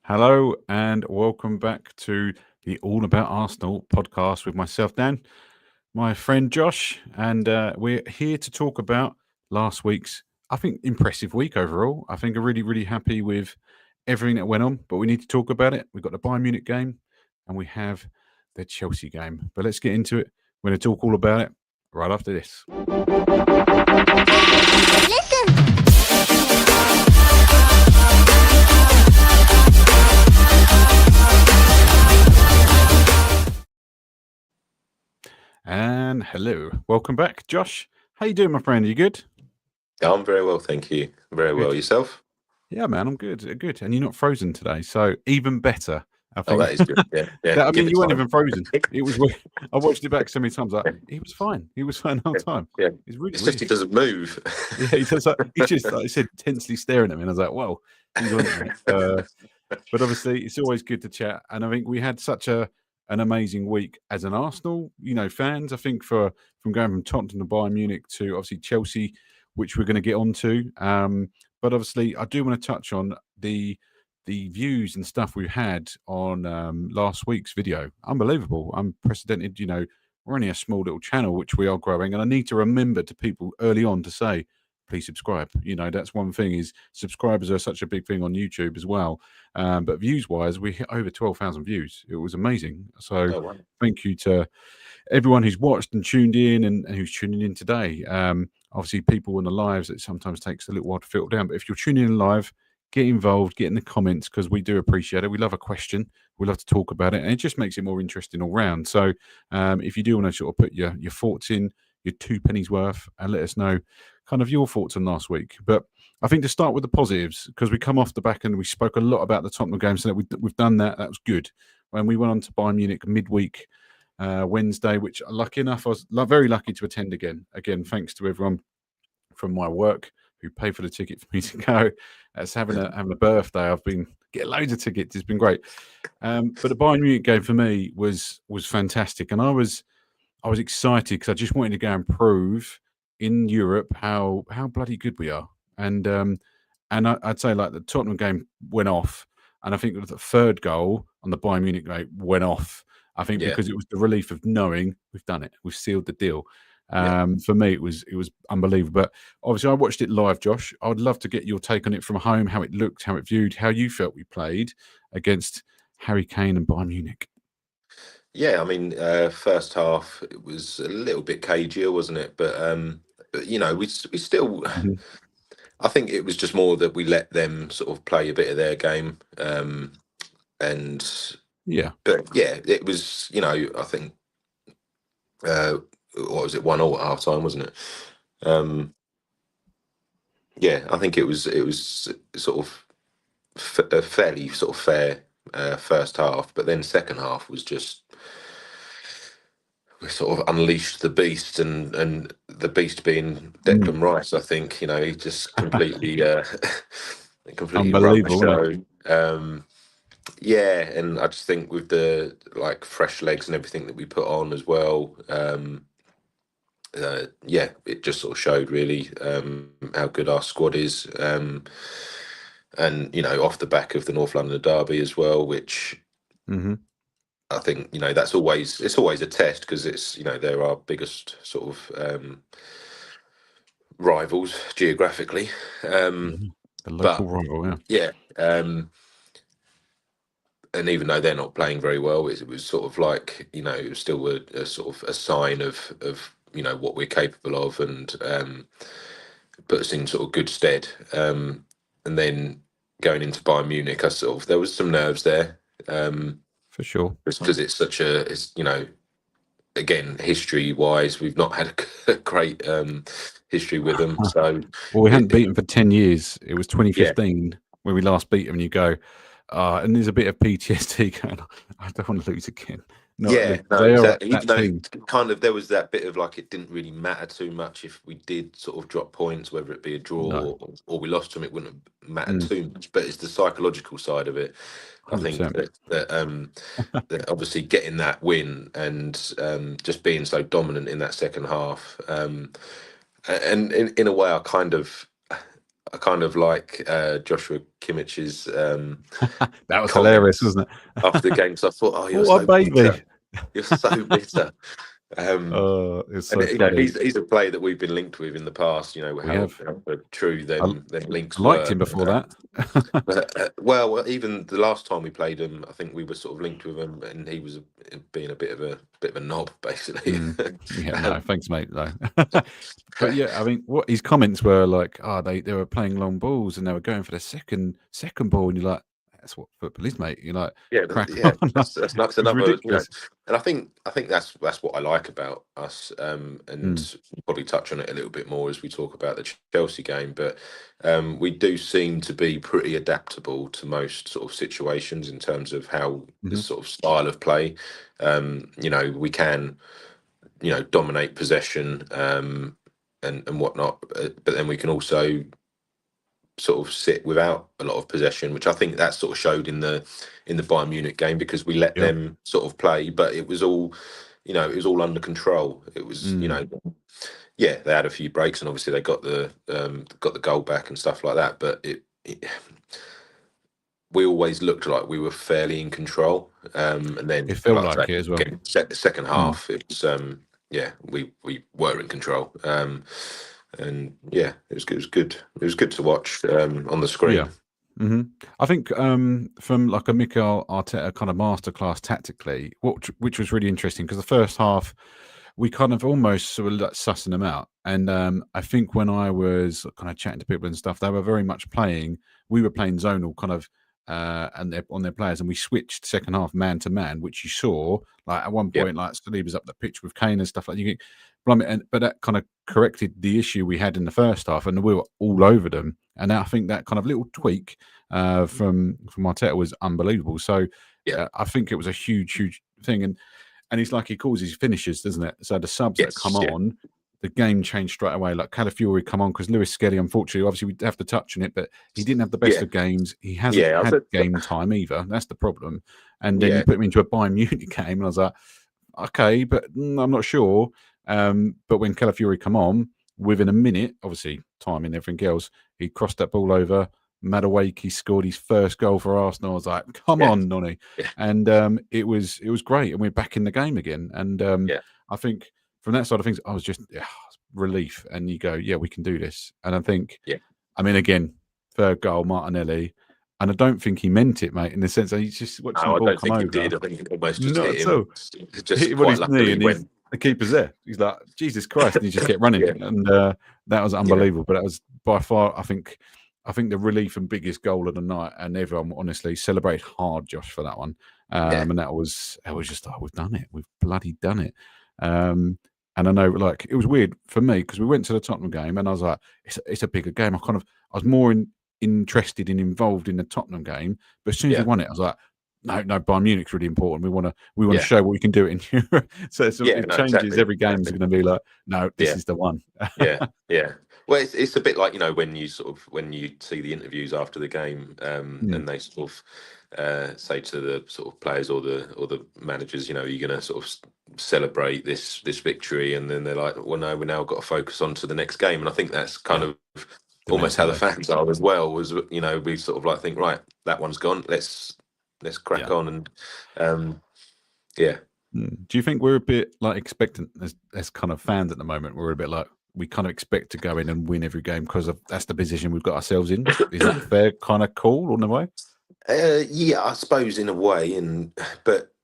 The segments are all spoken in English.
Hello and welcome back to the All About Arsenal podcast with myself, Dan, my friend Josh, and we're here to talk about last week's, I think, impressive week overall. I think I'm really, really happy with everything that went on, but we need to talk about it. We've got the Bayern Munich game and we have the Chelsea game. But let's get into it. We're going to talk all about it right after this. And hello, welcome back, Josh. How you doing, my friend? Are you good? I'm very well, thank you. Very well. Good. Yourself? Yeah, man, I'm good. Good, and you're not frozen today, so even better. I Oh, think. that is good. Yeah, yeah. I Give mean, it you weren't time. even frozen. It was. I watched it back so many times. Like he was fine. He was fine the whole time. Yeah. It's really It's just weird. he doesn't move. Yeah, he does. He's just, like I said, tensely staring at me, and I was like, "Well, he's on it." But obviously, it's always good to chat, and I think we had such an amazing week as an Arsenal, fans. I think from going from Tottenham to Bayern Munich to obviously Chelsea, which we're going to get onto. But obviously, I do want to touch on the views and stuff we had on last week's video. Unbelievable, unprecedented. We're only a small little channel, which we are growing, and I need to remember to people early on to say, please subscribe. That's one thing, is subscribers are such a big thing on YouTube as well. But views wise, we hit over 12,000 views. It was amazing. So Oh, wow. thank you to everyone who's watched and tuned in and who's tuning in today. Obviously, people on the lives, it sometimes takes a little while to filter down. But if you're tuning in live, get involved, get in the comments, because we do appreciate it. We love a question. We love to talk about it. And it just makes it more interesting all round. So if you do want to sort of put your thoughts in, your two pennies worth, and let us know kind of your thoughts on last week. But I think to start with the positives, because we come off the back and we spoke a lot about the Tottenham game, so that we've done that. That was good. When we went on to Bayern Munich midweek Wednesday, which lucky enough I was very lucky to attend again. Again, thanks to everyone from my work who paid for the ticket for me to go. As having a birthday, I've been getting loads of tickets. It's been great. But the Bayern Munich game for me was fantastic, and I was excited because I just wanted to go and prove in Europe how bloody good we are. And I'd say like the Tottenham game went off, and I think the third goal on the Bayern Munich game went off. I think Yeah. because it was the relief of knowing we've done it, we've sealed the deal. Yeah. For me, it was unbelievable. But obviously, I watched it live, Josh. I would love to get your take on it from home, how it looked, how it viewed, how you felt we played against Harry Kane and Bayern Munich. Yeah, I mean, first half it was a little bit cagier, wasn't it? But we still. Mhm. I think it was just more that we let them sort of play a bit of their game, and Yeah, but yeah, it was. I think what was it, 1-1 at half time, wasn't it? Yeah, I think it was sort of a fairly sort of fair first half, but then second half was just, we sort of unleashed the beast, and the beast being Mm. Declan Rice. I think he just completely completely run the Unbelievable, isn't it? show. Yeah, and I just think with the like fresh legs and everything that we put on as well. Yeah, it just sort of showed really how good our squad is, and off the back of the North London derby as well, which Hmm. I think it's always a test, because it's they're our biggest sort of rivals geographically, Yeah, the local but rival. yeah, and even though they're not playing very well, it was sort of like it was still a sort of a sign of what we're capable of, and put us in sort of good stead. And then going into Bayern Munich, there was some nerves there, For sure. just because it's again, history wise, we've not had a great history with them. So Well, we hadn't it, beaten for 10 years. It was yeah, 2015 when we last beat them, and you go, and there's a bit of PTSD going on. I don't want to lose again. Not yeah, no, they are exactly. Even that though team. kind of there was that bit of like, it didn't really matter too much if we did sort of drop points, whether it be a draw No, or we lost them, it wouldn't have mattered mm, too much. But it's the psychological side of it. I think 100%. that obviously getting that win, and just being so dominant in that second half, and in a way, I kind of I kind of like Joshua Kimmich's That was hilarious, comments wasn't after the it? game. So I thought, oh, you're What a so baby! bitter. You're so bitter. Um, Oh, it's and so you know, funny. he's a player that we've been linked with in the past. You know We how, have. how true I, them I links liked were. him before that. Well, even the last time we played him, I think we were sort of linked with him, and he was being a bit of a knob, basically. Mm. Yeah, no, um, thanks, mate. Though, but yeah, I mean, what his comments were like, oh, they were playing long balls and they were going for the second ball, and you're like, that's what football is, mate. You're like, crack yeah, on. that's nuts. It was Another, ridiculous. and I think that's what I like about us. And Mm, we'll probably touch on it a little bit more as we talk about the Chelsea game. But we do seem to be pretty adaptable to most sort of situations in terms of how the hmm. sort of style of play. You know, we can, you know, dominate possession and whatnot, but then we can also sort of sit without a lot of possession, which I think that sort of showed in the Bayern Munich game because we let Yeah. them sort of play, but it was all, you know, it was all under control. It was, you Mm. know, yeah, they had a few breaks and obviously they got the goal back and stuff like that, but we always looked like we were fairly in control. And then, It felt like I say, like it as well. again, second Mm. half, it was yeah, we were in control. And yeah, it was good. It was good. It was good to watch on the Yeah. screen. hmm I think from like a Mikel Arteta kind of masterclass tactically, which was really interesting because the first half we kind of almost sort of like sussing them out, and I think when I was kind of chatting to people and stuff, they were very much playing. We were playing zonal kind of. And on their players, and we switched second half man to man, which you saw like at one Yeah, point, like Saliba's up the pitch with Kane and stuff like you. Blimey, but that kind of corrected the issue we had in the first half, and we were all over them. And I think that kind of little tweak from Arteta was unbelievable. So yeah, I think it was a huge thing, and it's like he calls his finishers, doesn't it? So the subs that come yes, yeah, on, the game changed straight away. Like Calafiori come on because Lewis Skelly, unfortunately, obviously we have to touch on it, but he didn't have the best yeah, of games. He hasn't yeah. I had said, game time either. That's the problem. And then you yeah, put him into a Bayern Munich game, and I was like, okay, but I'm not sure. But when Calafiori come on, within a minute, obviously timing everything else, he crossed that ball over. Madueke scored his first goal for Arsenal. I was like, come yeah, on, Nonny. yeah, And it was great. And we're back in the game again. And yeah, I think from that side of things, I was just relief. And you go, yeah, we can do this. And I think, yeah. I mean, again, third goal, Martinelli. And I don't think he meant it, mate, in the sense that he's just watching the No, I ball don't come think he over. did. I think it almost just Not hit at him. all. Hit Just him on quite his knee, luckily and he's when, the keeper's there. He's like, Jesus Christ, and he just kept yeah, running, and that was yeah, unbelievable. But that was by far, I think the relief and biggest goal of the night, and everyone honestly celebrate hard, Josh, for that one. yeah, And that was just, oh, we've done it, we've bloody done it. Um, and I know, like, it was weird for me because we went to the Tottenham game, and I was like, it's a bigger game. I was more interested and involved in the Tottenham game, but as soon as we yeah, won it, I was like, no, Bayern Munich's really important. We want to yeah, show what we can do in Europe. So yeah. it No, changes. exactly, Every game is exactly. going to be like, no, this Yeah, is the one. yeah, yeah. Well, it's a bit like, you know, when you sort of when you see the interviews after the game, Mm, and they sort of say to the sort of players or the managers, you know, you're going to sort of celebrate this victory, and then they're like, well, no, we now got to focus on to the next game, and I think that's kind yeah, of the almost how the mentality. fans are as well. Was, you know, we sort of like think, right, that one's gone, let's crack Yeah. on, and yeah. Do you think we're a bit like expectant as kind of fans at the moment? We're a bit like we kind of expect to go in and win every game because of that's the position we've got ourselves in. Is that a fair kind of call on the way? Yeah, I suppose in a way, and but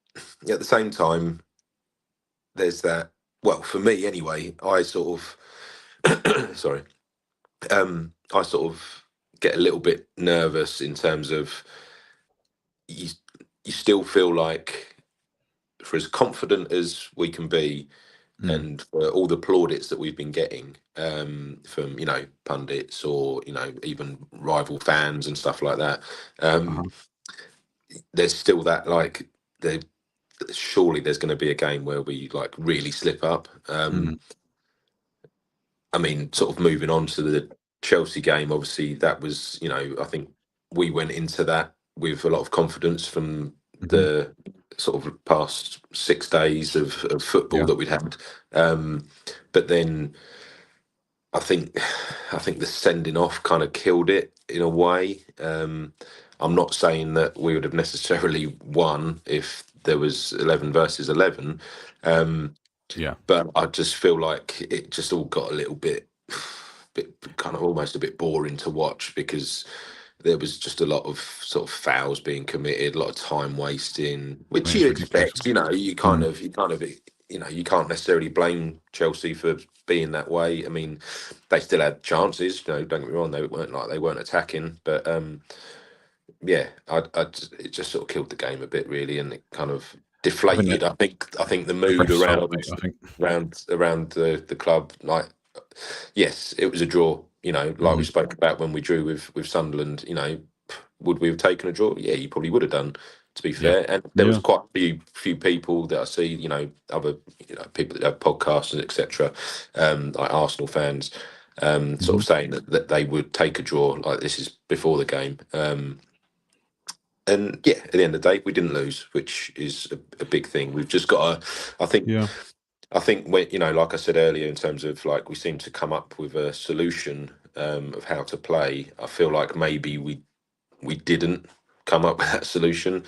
at the same time, there's that. Well, for me anyway, I sort of sorry, I sort of get a little bit nervous in terms of you. You still feel like, for as confident as we can be, Mm, and for all the plaudits that we've been getting from, you know, pundits or, you know, even rival fans and stuff like that, uh-huh. there's still that, like, there surely there's going to be a game where we like really slip up. Mm, I mean, sort of moving on to the Chelsea game, obviously that was, you know, I think we went into that with a lot of confidence from hmm. the sort of past 6 days of football Yeah. that we'd had. But then I think I think the sending off kind of killed it in a way. I'm not saying that we would have necessarily won if there was 11 versus 11, um, Yeah, but I just feel like it just all got a little bit kind of almost a bit boring to watch because there was just a lot of sort of fouls being committed, a lot of time wasting, I which mean, you it's ridiculous. expect. You know, Mm. you can't necessarily blame Chelsea for being that way. I mean, they still had chances. You know, don't get me wrong, they weren't attacking, but yeah, it just sort of killed the game a bit really, and it kind of I think that deflated. I think the the mood ref's fault, mate. I think. around the club, like, yes, it was a draw. You know, like we Mm. spoke about when we drew with Sunderland. You know, would we have taken a draw? Yeah, you probably would have done. To be Yeah, fair, and there was yeah, quite a few people that I see, other people that have podcasts and etc., like Arsenal fans, sort hmm of saying that they would take a draw. Like this is before the game, and yeah, at the end of the day, we didn't lose, which is a big thing. We've just got to, I think, yeah. when like I said earlier, in terms of like we seem to come up with a solution of how to play. I feel like maybe we didn't come up with that solution.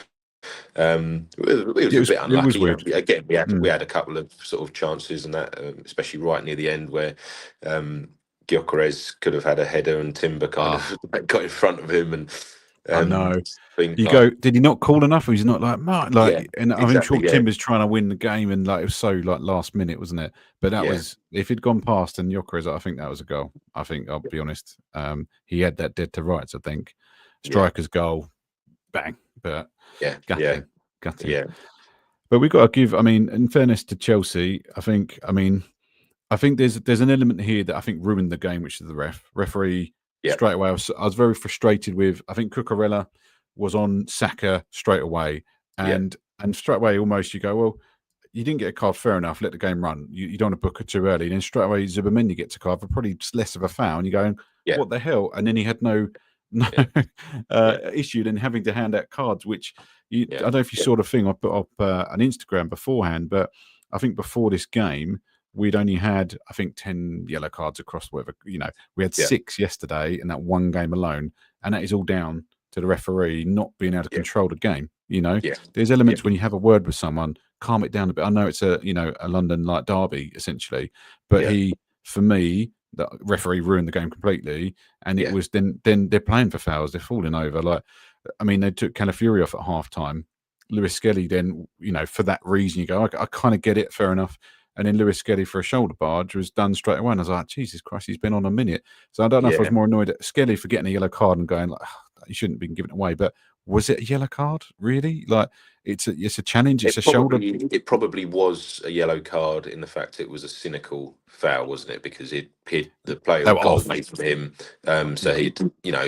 It was a bit It was unlucky. weird. Again, we Mm. had a couple of sort of chances and that, especially right near the end where um, Gyökeres could have had a header and Timber kind Ah, of got in front of him and I um, know. think You like, go, did he not call enough? Or he's not like Mark, yeah, like, and I'm exactly, sure yeah, Timber's trying to win the game, and like it was so like last minute, wasn't it? But that yeah, was if he'd gone past and Yokeres, I think that was a goal. I think I'll be honest. He had that dead to rights. I think yeah, striker's goal, bang. But yeah, yeah, gutting, gutting. yeah, But we got to give. I mean, in fairness to Chelsea, I think. I mean, I think there's an element here that I think ruined the game, which is the referee yeah, straight away. I was very frustrated with. I think Cucurella was on Saka straight away, yeah, and straight away almost you go, well, you didn't get a card, fair enough. Let the game run. You don't want to book it too early. And then straight away Zubimendi gets a card for probably less of a foul, and you're going, yeah, what the hell? And then he had no yeah, yeah, issue then having to hand out cards, which I yeah, don't know if you saw the thing I put up on Instagram beforehand, but I think before this game we'd only had I think 10 yellow cards across whatever. We had yeah, 6 yesterday in that one game alone, and that is all down to the referee not being able to yeah, control the game. yeah, There's yeah, elements when you have a word with someone, calm it down a bit. I know it's a London like derby essentially, but yeah, for me, the referee ruined the game completely, and it yeah, was then they're playing for fouls, they're falling over. Like, I mean, they took Calafiori off at half time. Lewis Skelly then, for that reason, you go, I kind of get it, fair enough. And then Lewis Skelly for a shoulder barge was done straight away. And I was like, Jesus Christ, he's been on a minute. So I don't know if I was yeah. more annoyed at Skelly for getting a yellow card and going, like, he shouldn't have been given away. But was it a yellow card, really? Like, it's a challenge, it's a shoulder. It probably was a yellow card in the fact it was a cynical foul, wasn't it? Because the player They had were got off. away from him, so Yeah.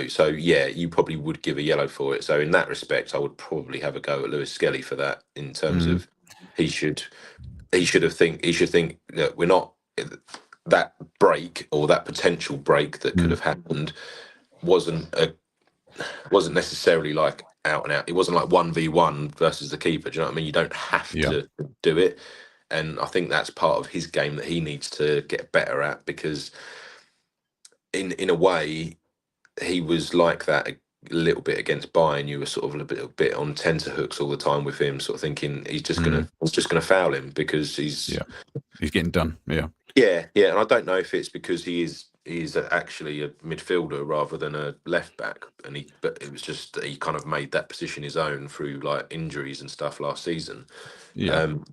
so yeah, you probably would give a yellow for it. So in that respect, I would probably have a go at Lewis Skelly for that. In terms Mm, of he should he should think that we're not that break or that potential break that could mm, have happened wasn't a wasn't necessarily like out and out. It wasn't like 1v1 versus the keeper. Do you know what I mean? You don't have yeah. to do it. And I think that's part of his game that he needs to get better at, because in a way he was like that a little bit against Bayern. You were sort of a bit on tenterhooks all the time with him, sort of thinking Mm, he's just gonna foul him because he's yeah. He's getting done. Yeah. yeah, yeah. And I don't know if it's because he is actually a midfielder rather than a left back, but it was just that he kind of made that position his own through like injuries and stuff last season. Yeah. Um,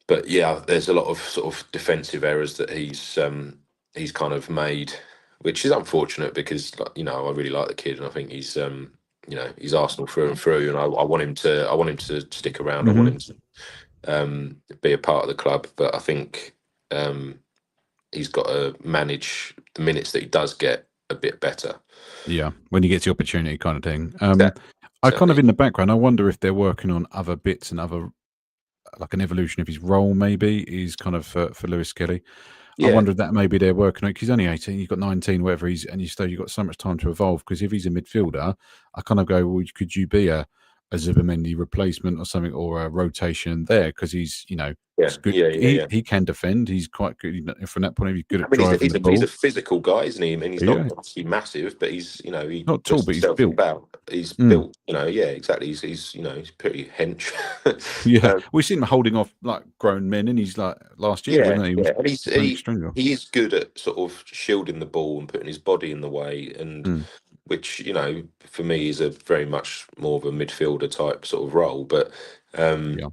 but yeah, there's a lot of sort of defensive errors that he's kind of made, which is unfortunate because like, I really like the kid and I think he's Arsenal through and through, and I want him to stick around. I want hmm him to be a part of the club, but I think he's got to manage the minutes that he does get a bit better. Yeah. When he gets the opportunity, kind of thing. Exactly. I kind of Exactly. in the background, I wonder if they're working on other bits and other like an evolution of his role. Maybe is kind of for Lewis Kelly. I Yeah, wonder if that maybe they're working on because he's only 18. You've got 19, whatever he's, and you've got so much time to evolve. Because if he's a midfielder, I kind of go, well, could you be a a Zubimendi replacement or something, or a rotation there, because he's, Yeah, he's good. yeah, yeah, yeah. He can defend. He's quite good from that point of view. Good I at mean, driving the he's a ball. physical guy, isn't he? And he's not Yeah, obviously massive, but he's he not tall, puts but he's himself built. about. He's Mm. built, yeah, exactly. He's pretty hench. Yeah, um, we've seen him holding off like grown men, and he's like last year, yeah, wasn't he? He was yeah, and playing extremely. he is good at sort of shielding the ball and putting his body in the way, and Mm. which for me is a very much more of a midfielder type sort of role. But Yeah.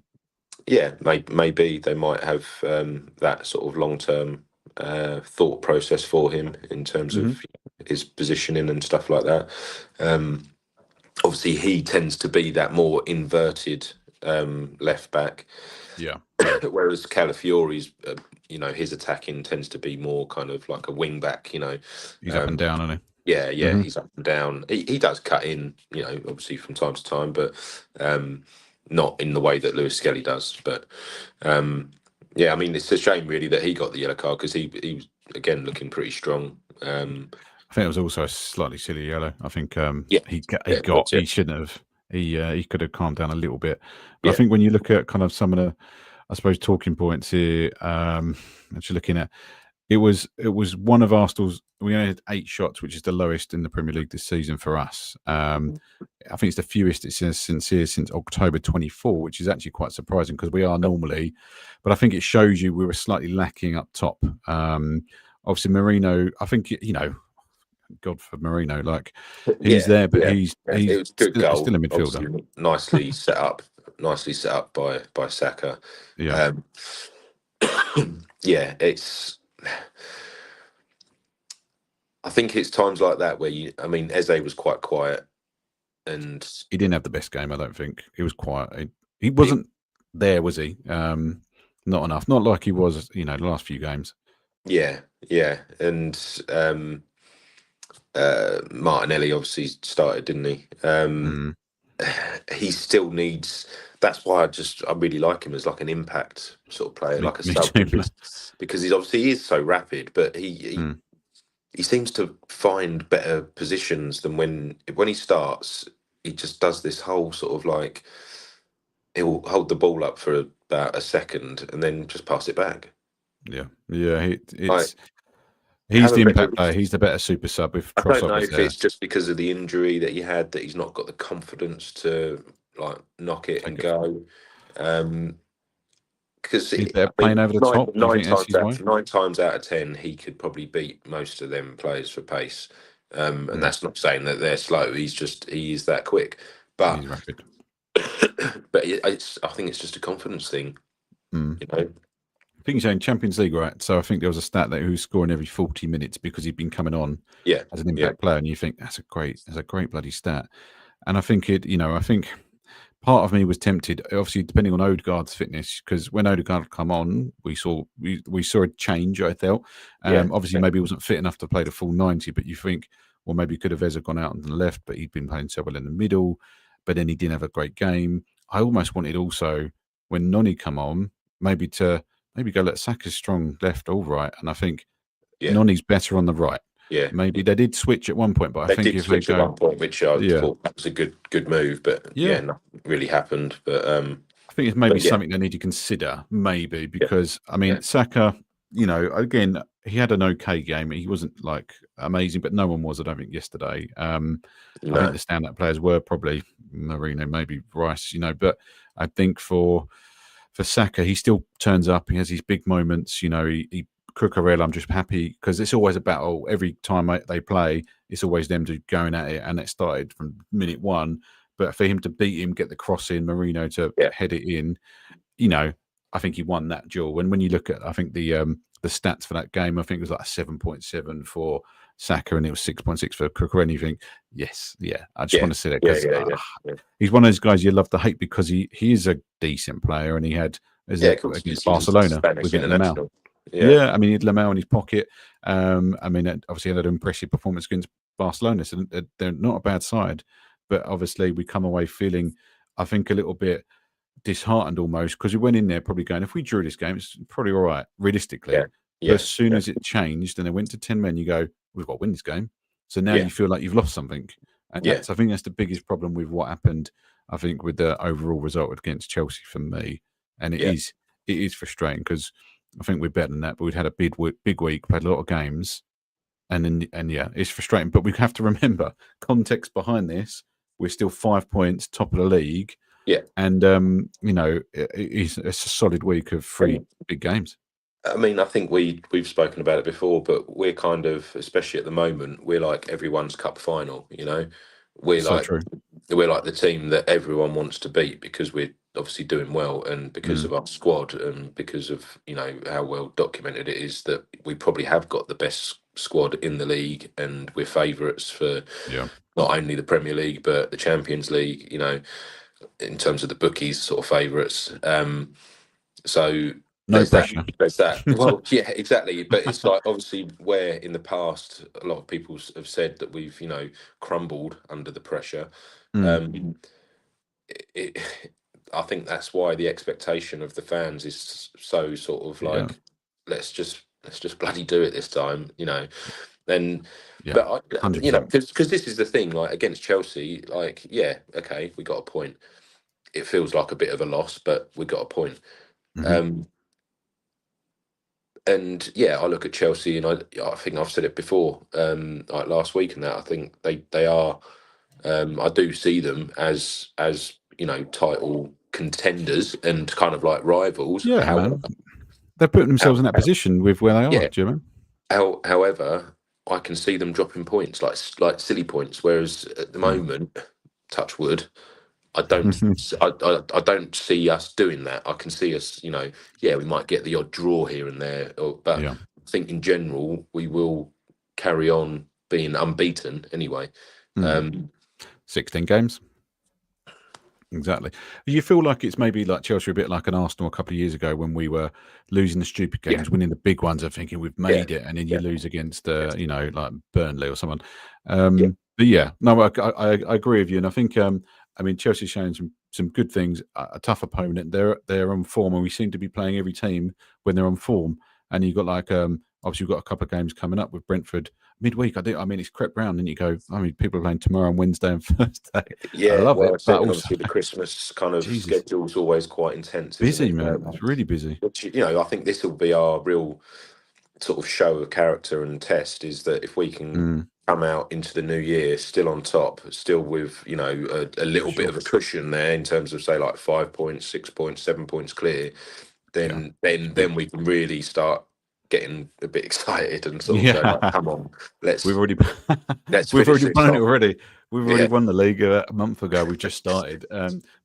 yeah, maybe they might have that sort of long term thought process for him in terms Hmm. of his positioning and stuff like that. Um, Obviously, he tends to be that more inverted left back, Yeah. Yeah. whereas Calafiori's, his attacking tends to be more kind of like a wing back. He's up and Um, down, isn't yeah, he? yeah, he's up and down. He does cut in, obviously from time to time, but not in the way that Lewis Skelly does. But yeah, I mean, it's a shame really that he got the yellow card, because he was again looking pretty strong. I think it was also a slightly silly yellow. I think Yeah, he yeah, but, he shouldn't have. He could have calmed down a little bit. But I yeah, think when you look at kind of some of the, I suppose, talking points here, actually looking at, it was one of Arsenal's. We only had 8 shots, which is the lowest in the Premier League this season for us. I think it's the fewest it's since October 24, which is actually quite surprising, because we are normally, but I think it shows you we were slightly lacking up top. Obviously Marino, I think, God for Marino, like he's yeah, there, but yeah, he's yeah. It he's was a good goal, still a midfielder. obviously nicely set up by Saka. Yeah, Um, yeah, I think it's times like that where I mean, Eze was quite quiet, and he didn't have the best game. I don't think he was quiet. He it, wasn't there, was he? Not enough. Not like he was, the last few games. yeah, yeah, and Martinelli obviously started, didn't he? Mm. He still needs. That's why I really like him as like an impact sort of player, like a Me sub, too. because he is so rapid, but Mm. he seems to find better positions than when he starts. He just does this whole sort of like, he'll hold the ball up for about a second and then just pass it back. Yeah, yeah. I He's the haven't impact been. player. He's the better super sub if I don't know Trossard was if there. it's just because of the injury that he had that he's not got the confidence to like knock it Take and it forward. go. Because He's I better mean, playing over the nine top. Do you nine think that's times his out way? 9 times out of 10, he could probably beat most of them players for pace. And Mm. that's not saying that they're slow. He is that quick. But He's rapid. I think it's just a confidence thing, Mm. you know. I think he's in Champions League, right? So I think there was a stat that who's scoring every 40 minutes because he'd been coming on Yeah, as an yeah, impact player, and you think that's a great bloody stat. And I think I think part of me was tempted, obviously depending on Odegaard's fitness, because when Odegaard come on, we saw a change. I felt, yeah, obviously yeah, maybe he wasn't fit enough to play the full 90, but you think, well, maybe could have Eza gone out on the left, but he'd been playing so well in the middle, but then he didn't have a great game. I almost wanted also when Noni come on, maybe to maybe go let Saka's strong left or right, and I think yeah, Noni's better on the right. yeah. Maybe they did switch at one point, but I They think did if they switch at go, one point, which I yeah, thought that was a good move, but yeah, yeah, nothing really happened. I think it's maybe But yeah, something they need to consider, maybe, yeah, because I yeah. mean Saka, again he had an okay game. He wasn't like amazing, but no one was. I don't think yesterday. I think No, the standout players were probably Marino, maybe Rice. But I think for Saka, he still turns up. He has these big moments. He Cucurella, I'm just happy because it's always a battle. Every time they play, it's always them going at it, and it started from minute one. But for him to beat him, get the cross in, Marino to yeah, head it in, you know, I think he won that duel. And when you look at, I think the stats for that game, I think it was like a 7.7 for Saka, and it was 6.6 for Cook or anything. Yes, yeah. I just yeah, want to say that yeah, because yeah, yeah, yeah. he's one of those guys you love to hate because he is a decent player, and he had is Yeah, it of course, against he was a Barcelona Spanish with Lamau. international. Yeah, Yeah, I mean, he had Lamau in his pocket. I mean, obviously, he had an impressive performance against Barcelona, so they're not a bad side. But obviously, we come away feeling, I think, a little bit disheartened almost because we went in there probably going, if we drew this game, it's probably all right, yeah, realistically. But as yeah, soon yeah, as it changed and they went to 10 men, you go, we've got to win this game. So now yeah, you feel like you've lost something. And Yeah, I think that's the biggest problem with what happened. I think with the overall result against Chelsea for me, and yeah. it is frustrating because I think we're better than that. But we'd had a big week, played a lot of games, and yeah, it's frustrating. But we have to remember context behind this. We're still 5 points top of the league, Yeah, and it's a solid week of three and big games. I mean, I think we've spoken about it before, but we're kind of, especially at the moment, we're like everyone's cup final. We're So like true. we're like the team that everyone wants to beat because we're obviously doing well, and because Mm, of our squad, and because of how well documented it is that we probably have got the best squad in the league, and we're favourites for yeah, not only the Premier League but the Champions League. In terms of the bookies, sort of favourites. So no there's that. pressure. There's that. Well, yeah, exactly. But it's like obviously where in the past a lot of people have said that we've crumbled under the pressure. Mm, Um, it, I think that's why the expectation of the fans is so sort of yeah, like let's just bloody do it this time. And yeah, but 100%. because this is the thing, like against Chelsea, like yeah, okay, we got a point. It feels like a bit of a loss, but we got a point. Hmm. Um, and yeah, I look at Chelsea, and I think I've said it before, like last week, and that I think they are. I do see them as title contenders and kind of like rivals. Yeah, However, man. They're putting themselves how, in that position with where they are. yeah, Do you know? however, I can see them dropping points like silly points. Whereas at the Mm. moment, touch wood, I don't see us doing that. I can see us, yeah, we might get the odd draw here and there, but Yeah. I think in general we will carry on being unbeaten anyway. Mm. Um, 16 games. Exactly. You feel like it's maybe like Chelsea, a bit like an Arsenal a couple of years ago when we were losing the stupid yeah, games, winning the big ones, and thinking we've yeah, made it, and then you yeah, lose against, like Burnley or someone. yeah, But yeah, no, I agree with you, and I think, I mean, Chelsea's showing some good things. A tough opponent. They're on form, and we seem to be playing every team when they're on form. And you've got like, obviously, you've got a couple of games coming up with Brentford midweek. I mean, it's crept round, and you go, I mean, people are playing tomorrow and Wednesday and Thursday. I yeah. love Well, it, that's but it. And also, obviously the Christmas kind of Jesus, schedule is always quite intense, isn't busy, it? man. It's really busy. Which I think this will be our real sort of show of character and test is that if we can Mm, come out into the new year still on top, still with a for little bit sure. of a cushion there in terms of say like 5 points, 6 points, 7 points clear, Yeah. then It's then big. then we can really start getting a bit excited and sort of go like, Yeah. come on, We've let's already let's we've finish already this won it off. already. We've already Yeah, won the league a month ago. We've just started.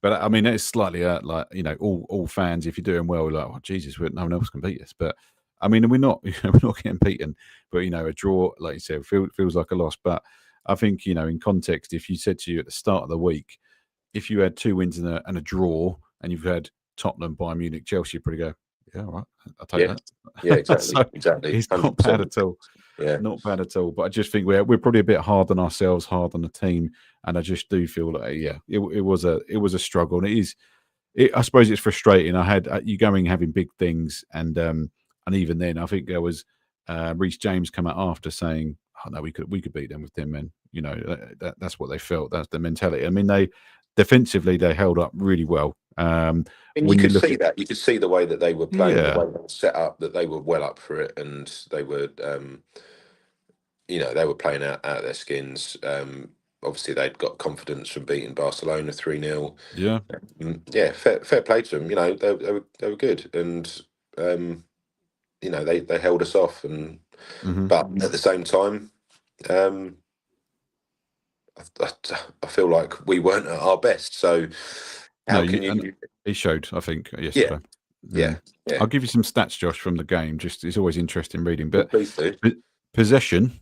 But I mean, it's slightly like all fans. If you're doing well, we're like, oh Jesus, no one else can beat us. But I mean, we're not we're not getting beaten. But a draw, like you said, feels like a loss. But I think in context, if you said to you at the start of the week, if you had 2 wins and a draw, and you've had Tottenham, Bayern Munich, Chelsea, you'd probably go, yeah, all right, I'll take yeah, yeah, that. So exactly, it's not bad 100%. at all. Yeah. Not bad at all. But I just think we're probably a bit hard on ourselves, hard on the team, and I just do feel like it was a struggle, and it is. I suppose it's frustrating. I had you going having big things, and even then, I think there was Reece James come out after saying, "Oh no, we could beat them with 10 men." That's what they felt. That's the mentality. I mean, they defensively they held up really well. And you When you could look see at that. You could see the way that they were playing, the yeah, way they were set up, that they were well up for it, and they were, they were playing out their skins. Obviously, they'd got confidence from beating Barcelona 3-0. yeah, Yeah, fair play to them. They were good, and they held us off. And hmm but at the same time, um, I feel like we weren't at our best. So no, how can and you? he showed, I think, Yeah, yesterday. yeah, Mm. yeah. I'll give you some stats, Josh, from the game. Just it's always interesting reading. Well, But please do. possession,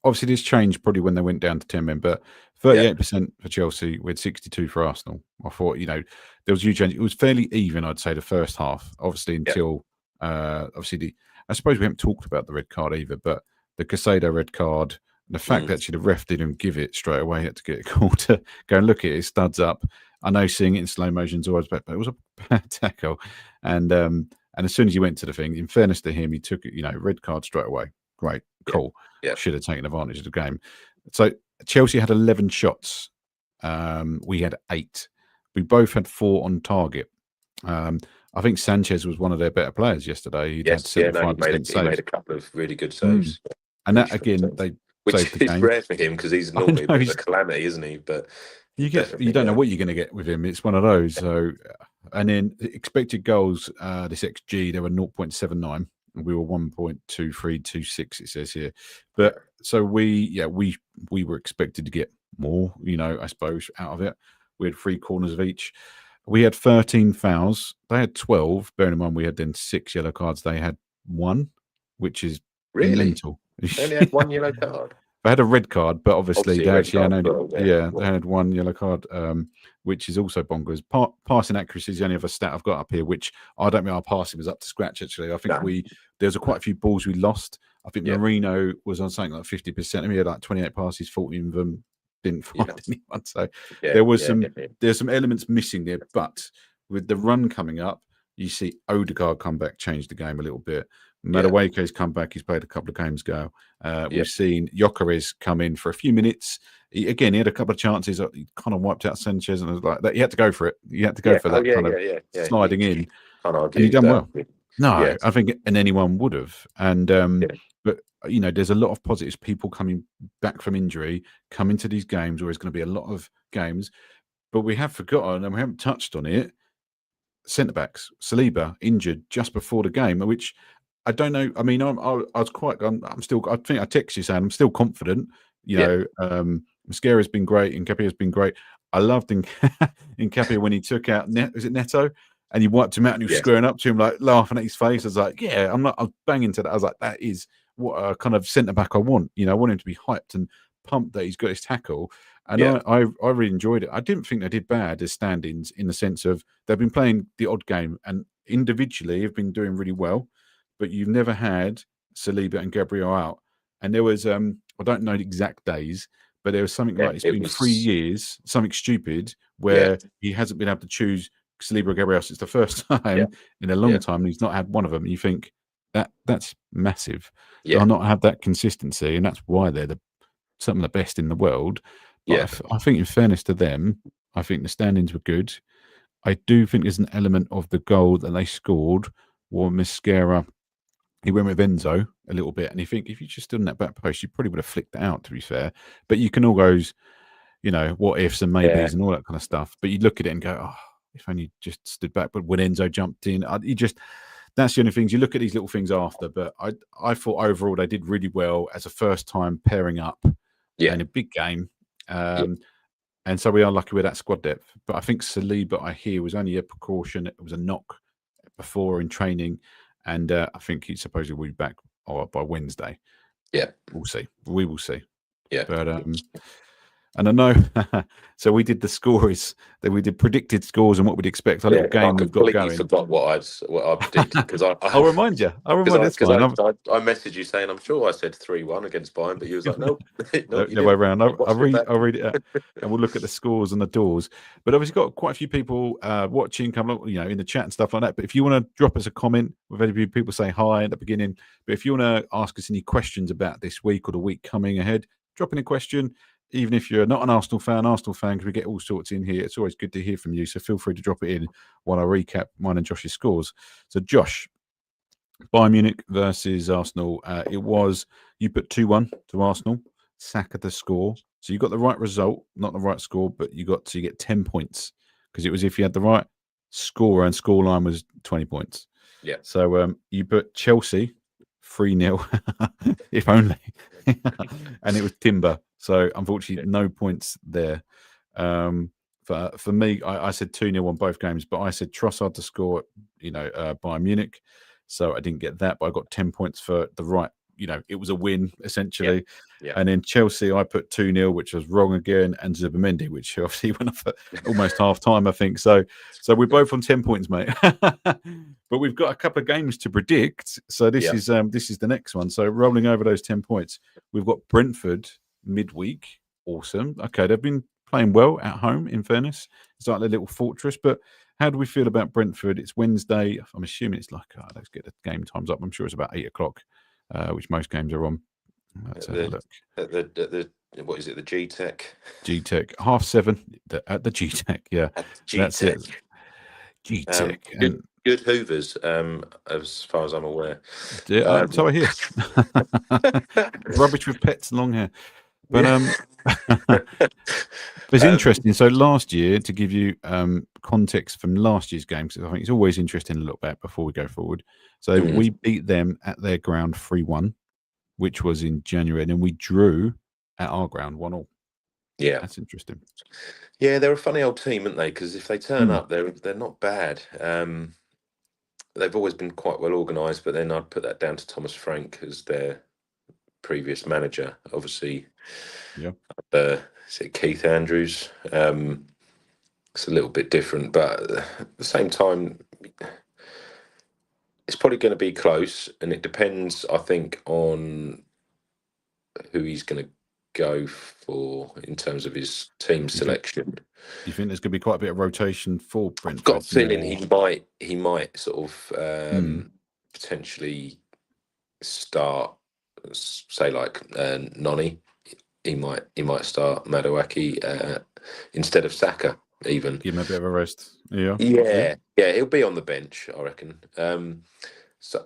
obviously, this changed probably when they went down to 10 men. But Yeah, 38% for Chelsea with 62 for Arsenal. I thought there was a huge change. It was fairly even, I'd say, the first half. Obviously, yeah. until obviously I suppose we haven't talked about the red card either, but the Casado red card. The fact Mm. that actually the ref didn't give it straight away, had to get a call to go and look at it, studs up. I know seeing it in slow motion is always bad, but it was a bad tackle. And as soon as he went to the thing, in fairness to him, he took it, red card straight away. Great, Yeah, cool. yeah. Should have taken advantage of the game. So Chelsea had 11 shots. We had 8. We both had 4 on target. I think Sanchez was one of their better players yesterday. He'd had Yes, yeah, no, 75% he made saves. a couple of really good Mm. saves, And really that, strong again, saves, they saved the which is game. rare for him because he's I normally a know bit of a calamity, isn't he? But you definitely, don't know what you're going to get with him. It's one of those. So, and then expected goals, this XG, they were 0.79. And we were 1.2326. It says here, but so we were expected to get more. I suppose out of it, we had 3 corners of each. We had 13 fouls. They had 12. Bearing in mind we had then 6 yellow cards. They had 1, which is really, mental. they only had one yellow card. They had a red card, but obviously Obviously, a they red actually card had as only, well. yeah, they had 1 yellow card, which is also bonkers. Passing accuracy is the only other stat I've got up here, which I don't think our passing was up to scratch. Actually, I think No. there's quite a few balls we lost. I think Yeah, Marino was on something like 50%. I mean, he had like 28 passes, 14 of them didn't yeah, find anyone. So yeah, there was yeah, there's some elements missing there, but with the run coming up, you see Odegaard come back, change the game a little bit. yeah, Madueke's come back. He's played a couple of games ago. yeah, We've seen Gyökeres come in for a few minutes. He had a couple of chances. He kind of wiped out Sanchez, and it was like that. He had to go for it. He had to go yeah. for Oh, that yeah, kind of yeah, yeah, yeah. You sliding in, can't and he argue with done that. well. No, Yeah, I think and anyone would have. And yeah, but there's a lot of positives. People coming back from injury, come into these games, where there's going to be a lot of games. But we have forgotten, and we haven't touched on it. Centre backs, Saliba injured just before the game, which I don't know. I mean, I was quite. I'm still. I think I text you saying I'm still confident. yeah, Mascara's been great. Nketiah's been great. I loved Nketiah when he took out. Was it Neto? And he wiped him out, and he was yeah, squaring up to him, like laughing at his face. I was like, yeah, I'm not. I was banging to that. I was like, that is what a kind of centre back I want. I want him to be hyped and pumped that he's got his tackle. And yeah, I really enjoyed it. I didn't think they did bad as stand-ins in the sense of they've been playing the odd game and individually have been doing really well, but you've never had Saliba and Gabriel out. And there was I don't know the exact days, but there was something yeah. like it's It been 3 was, years, something stupid, yeah, where he hasn't been able to choose Saliba or Gabriel since the first yeah, time in a long yeah, time. And he's not had one of them. You think that's massive. yeah, They'll not have that consistency, and that's why they're some of the best in the world. But yeah, I think, in fairness to them, I think the standings were good. I do think there's an element of the goal that they scored, or Mascara. He went with Enzo a little bit, and you think if you just stood in that back post, you probably would have flicked it out. To be fair, but you can all goes, what ifs and yeah, maybes and all that kind of stuff. But you look at it and go, oh, if only just stood back. But when Enzo jumped in, that's the only things you look at these little things after. But I thought overall they did really well as a first time pairing up yeah, in a big game. yeah, And so we are lucky with that squad depth. But I think Saliba, I hear, was only a precaution. It was a knock before in training. And I think he supposedly will be back by Wednesday. yeah, We'll see. We will see. yeah. But and I know, so we did the scores, that we did predicted scores and what we'd expect. Our Yeah, little I game we've got completely going. forgot what I predicted because I I'll remind you. That's because fine. I messaged you saying I'm sure I said 3-1 against Bayern, but you was like, nope, No, nope, you no way didn't. around. Watch it back. I'll read it out, and we'll look at the scores and the doors. But obviously, got quite a few people watching, come along, in the chat and stuff like that. But if you want to drop us a comment, with any people say hi at the beginning. But if you want to ask us any questions about this week or the week coming ahead, drop in a question. Even if you're not an Arsenal fan, because we get all sorts in here. It's always good to hear from you. So feel free to drop it in while I recap mine and Josh's scores. So Josh, Bayern Munich versus Arsenal. You put 2-1 to Arsenal. Saka the score. So you got the right result, not the right score, but you get 10 points because it was if you had the right score and scoreline was 20 points. Yeah. So you put Chelsea 3-0, if only, and it was Timber. So unfortunately, no points there. For me, I said 2-0 on both games, but I said Trossard to score, Bayern Munich. So I didn't get that, but I got 10 points for the right. It was a win essentially. Yeah. And then Chelsea, I put 2-0, which was wrong again, and Zubimendi, which obviously went off at almost half time, I think. So we're both on 10 points, mate. But we've got a couple of games to predict. So this is the next one. So rolling over those 10 points, we've got Brentford midweek. Awesome. Okay, they've been playing well at home, in fairness. It's like a little fortress, but how do we feel about Brentford? It's Wednesday. I'm assuming it's like, let's get the game times up. I'm sure it's about 8 o'clock, which most games are on. Let's at have a the look. what is it? The G Tech. G-Tech, 7:30 at the G-Tech. Yeah, At G that's it. Tech. G-Tech. Good, And good Hoovers, as far as I'm aware. so I hear. Rubbish with pets and long hair. But Yeah. it's um, interesting. So last year, to give you context from last year's game, because I think it's always interesting to look back before we go forward. So mm, we beat them at their ground 3-1, which was in January, and then we drew at our ground 1-1. yeah, That's interesting. yeah, they're a funny old team, aren't they? Because if they turn Mm, up, they're not bad. They've always been quite well organised, but then I'd put that down to Thomas Frank as their previous manager. Obviously, yeah. is it Keith Andrews? It's a little bit different, but at the same time, it's probably going to be close, and it depends, I think, on who he's going to go for in terms of his team You think selection. you think there's going to be quite a bit of rotation for I've got a Brentford? feeling More. he might sort of Mm, potentially start, say like Noni. He might start Maduaki instead of Saka even. give him a bit of a rest. Yeah, yeah, Yeah, yeah, he'll be on the bench, I reckon. So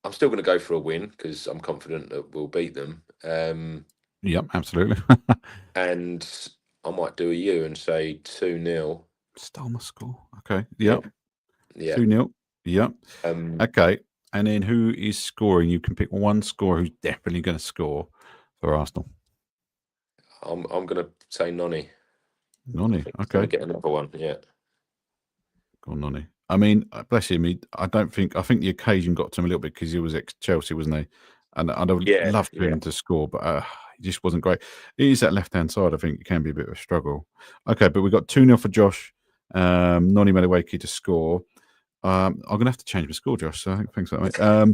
I'm still going to go for a win because I'm confident that we'll beat them. yeah. Absolutely. And I might do a U and say 2-0. Stole my score. Okay. Yeah, Yep. yeah. 2-0. Yep. Um, Okay. And then who is scoring? You can pick one scorer who's definitely going to score for Arsenal. I'm going to say Noni. I Noni. think he's going to Okay. get another one. Yeah, Go on, Noni. I mean, bless him. I don't think. I think the occasion got to him a little bit because he was ex Chelsea, wasn't he? And I'd have yeah, loved for yeah. him to score, but he just wasn't great. It is that left hand side. I think it can be a bit of a struggle. Okay, but we got 2-0 for Josh. Noni Madueke to score. I'm going to have to change my score, Josh. So thanks for that,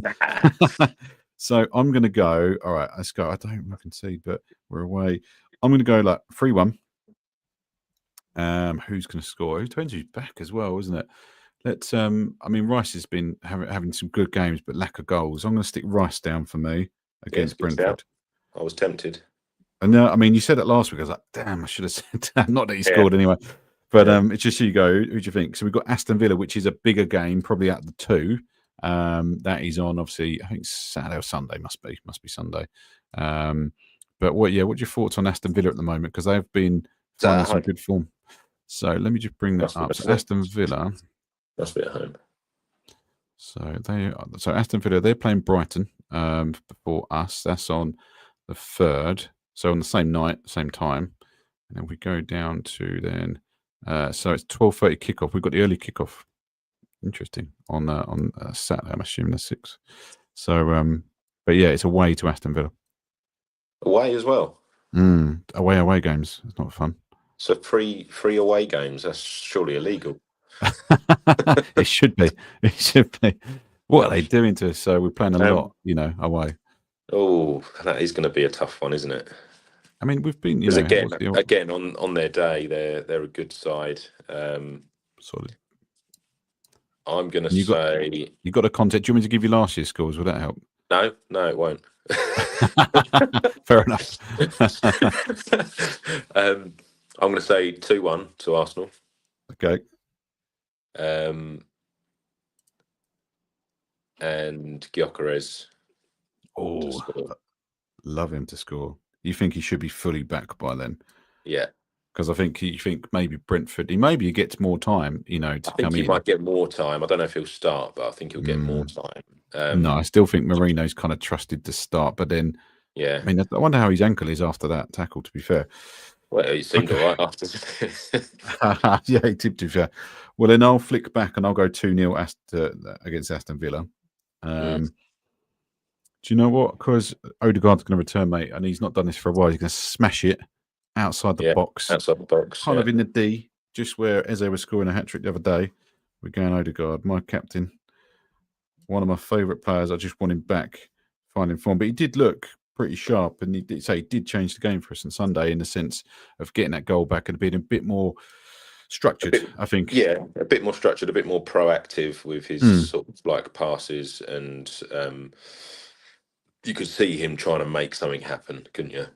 mate. So I'm going to go. All right, let's go. I don't I can see, but we're away. I'm going to go like 3-1. Who's going to score? It depends who's back as well, isn't it? Let's. I mean, Rice has been having some good games, but lack of goals. I'm going to stick Rice down for me Yeah, it's a against good shout. Brentford. I was tempted. And no, I mean, you said it last week. I was like, damn, I should have said that. Not that he Yeah, scored anyway. But yeah. it's just you go. Who do you think? So we've got Aston Villa, which is a bigger game, probably out of the two. That is on obviously. I think Saturday or Sunday must be Sunday. But what's your thoughts on Aston Villa at the moment? Because they've been Is that finding at some home? good form. So let me just bring that Must be, up. So must be, Aston Villa. must be at home. So Aston Villa, they're playing Brighton before us. That's on the 3rd. So on the same night, same time. And then we go down to then. So it's 12:30 kickoff. We've got the early kickoff. Interesting on Saturday. I'm assuming the 6th. So but yeah, it's away to Aston Villa. Away as well. Away games. It's not fun. So free away games. That's surely illegal. It should be. It should be. What are they Gosh. doing to us? So we're playing a lot, Um, away. oh, that is going to be a tough one, isn't it? I mean, we've been, Because again, what's the again on their day, they're a good side. solid? I'm going to And say you got a contact. Do you want me to give you last year's scores? Would that help? no, no, it won't. Fair enough. I'm going to say 2-1 to Arsenal. Okay. And Gyökeres to Oh, score. love him to score. You think he should be fully back by then? Yeah. Because I think you think maybe Brentford, he gets more time, I to think come he in. might get more time. I don't know if he'll start, but I think he'll get more time. No, I still think Marino's kind of trusted to start, but then Yeah. I mean, I wonder how his ankle is after that tackle. To be fair, Well, he seemed okay. all right after. Yeah, he did. To be fair, well then I'll flick back and I'll go 2-0 against Aston Villa. Mm. Do you know what? Because Odegaard's going to return, mate, and he's not done this for a while. He's going to smash it outside the Yeah, box, outside the box. kind Yeah. of in the D, just where Eze was scoring a hat trick the other day. We're going Odegaard, my captain, one of my favourite players. I just want him back, finding form. But he did look pretty sharp, and he did change the game for us on Sunday in the sense of getting that goal back and being a bit more A structured, bit, I think. yeah, a bit more structured, a bit more proactive with his Mm, sort of like passes and you could see him trying to make something happen, couldn't you?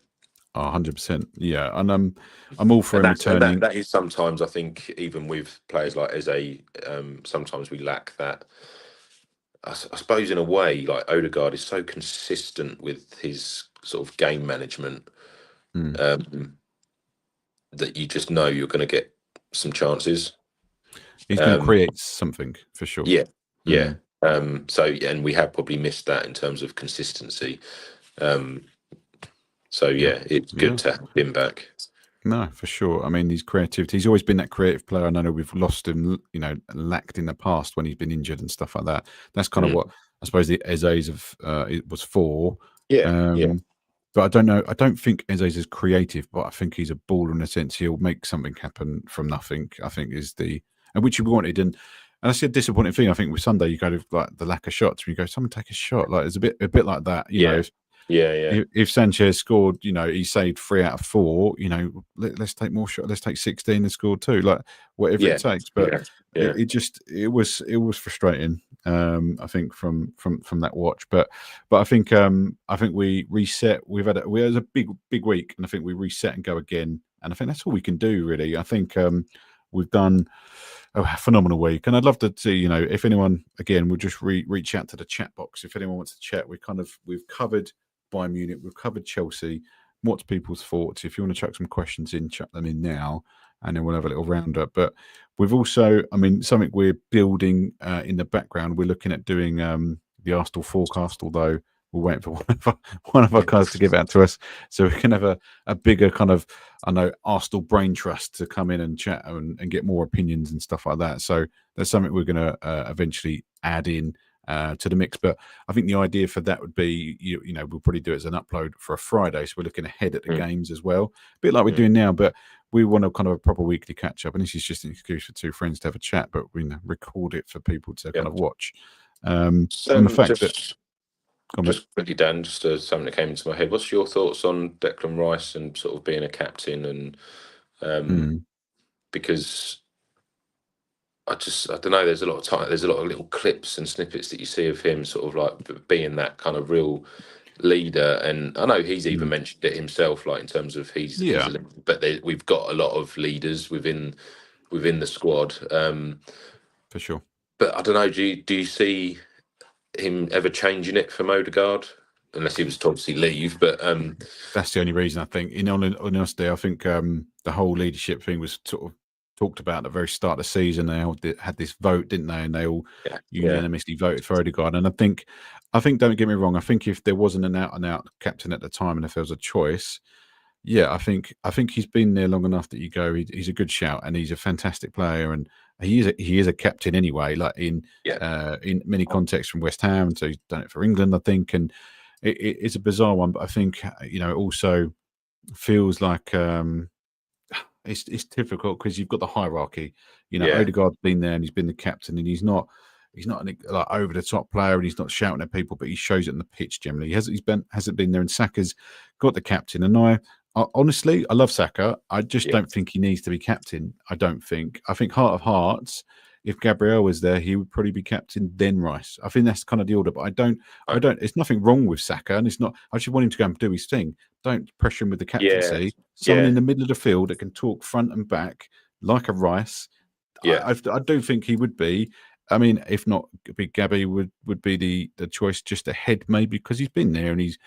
100%. Yeah, and I'm all for And him that's and that returning. that is sometimes, I think, even with players like Eze, sometimes we lack that. I suppose in a way, like Odegaard is so consistent with his sort of game management, Mm. um, that you just know you're going to get some chances. He's going to Um, create something for sure. yeah, yeah. Mm. So and we have probably missed that in terms of consistency. Um, so Yeah, yeah, it's good yeah. to have him back. No, for sure. I mean, his creativity. He's always been that creative player. I know we've lost him, lacked in the past when he's been injured and stuff like that. That's kind of Mm. what I suppose the Eze's of it was for. Yeah, yeah, Um, but I don't know. I don't think Eze's is creative, but I think he's a baller in a sense. He'll make something happen from nothing. I think is the and which we wanted. And that's a disappointing thing. I think with Sunday, you go to like the lack of shots. When you go, someone take a shot. Like it's a bit like that. yeah, yeah, yeah, If Sanchez scored, he saved 3 out of 4. Let's take more shots. Let's take 16 and score 2. Like whatever it yeah, takes. But yeah, yeah, it was frustrating. I think from that watch. But I think we reset. We had a big week, and I think we reset and go again. And I think that's all we can do really. I think we've done a phenomenal week, and I'd love to see if anyone again would just reach out to the chat box if anyone wants to chat. We've covered Bayern Munich, we've covered Chelsea. What's people's thoughts? If you want to chuck some questions in, chuck them in now, and then we'll have a little roundup. But we've also, I mean, something we're building in the background. We're looking at doing the Arsenal forecast, although we're waiting for one of our guys to give out to us, so we can have a bigger kind of, I know, Arsenal brain trust to come in and chat and get more opinions and stuff like that. So that's something we're going to eventually add in to the mix. But I think the idea for that would be, we'll probably do it as an upload for a Friday. So we're looking ahead at the mm, games as well, a bit like we're mm, doing now. But we want a kind of a proper weekly catch up, and this is just an excuse for two friends to have a chat, but we record it for people to yeah. kind of watch. So And the fact that, oh, mate. just quickly, Dan, just something that came into my head. What's your thoughts on Declan Rice and sort of being a captain? And Mm, because I don't know. There's a lot of time. There's a lot of little clips and snippets that you see of him, sort of like being that kind of real leader. And I know he's even mm. mentioned it himself, like in terms of he's Yeah, a leader. But we've got a lot of leaders within the squad. for sure. But I don't know. Do you see him ever changing it from Odegaard? Unless he was to obviously leave, but That's the only reason I think. In all honesty, I think the whole leadership thing was sort of talked about at the very start of the season. They all had this vote, didn't they? And they all yeah, yeah, unanimously voted for Odegaard. And I think, don't get me wrong, I think if there wasn't an out and out captain at the time, and if there was a choice, yeah, I think he's been there long enough that you go, he's a good shout, and he's a fantastic player, and he is a captain anyway. Like yeah, in many contexts from West Ham, so he's done it for England, I think, and it's a bizarre one, but I think it also feels like it's difficult because you've got the hierarchy. yeah, Odegaard's been there and he's been the captain, and he's not like over the top player, and he's not shouting at people, but he shows it on the pitch generally. Hasn't been there, and Saka's got the captain. And honestly, I love Saka. I just yeah. don't think he needs to be captain. I don't think. I think heart of hearts, if Gabriel was there, he would probably be captain, then Rice. I think that's kind of the order. But I don't. I I- don't. It's nothing wrong with Saka, and it's not. I just want him to go and do his thing. Don't pressure him with the yeah, captaincy. Someone yeah, in the middle of the field that can talk front and back like a Rice. yeah, I do think he would be. I mean, if not, Big Gabby would be the choice just ahead, maybe because he's been there and he's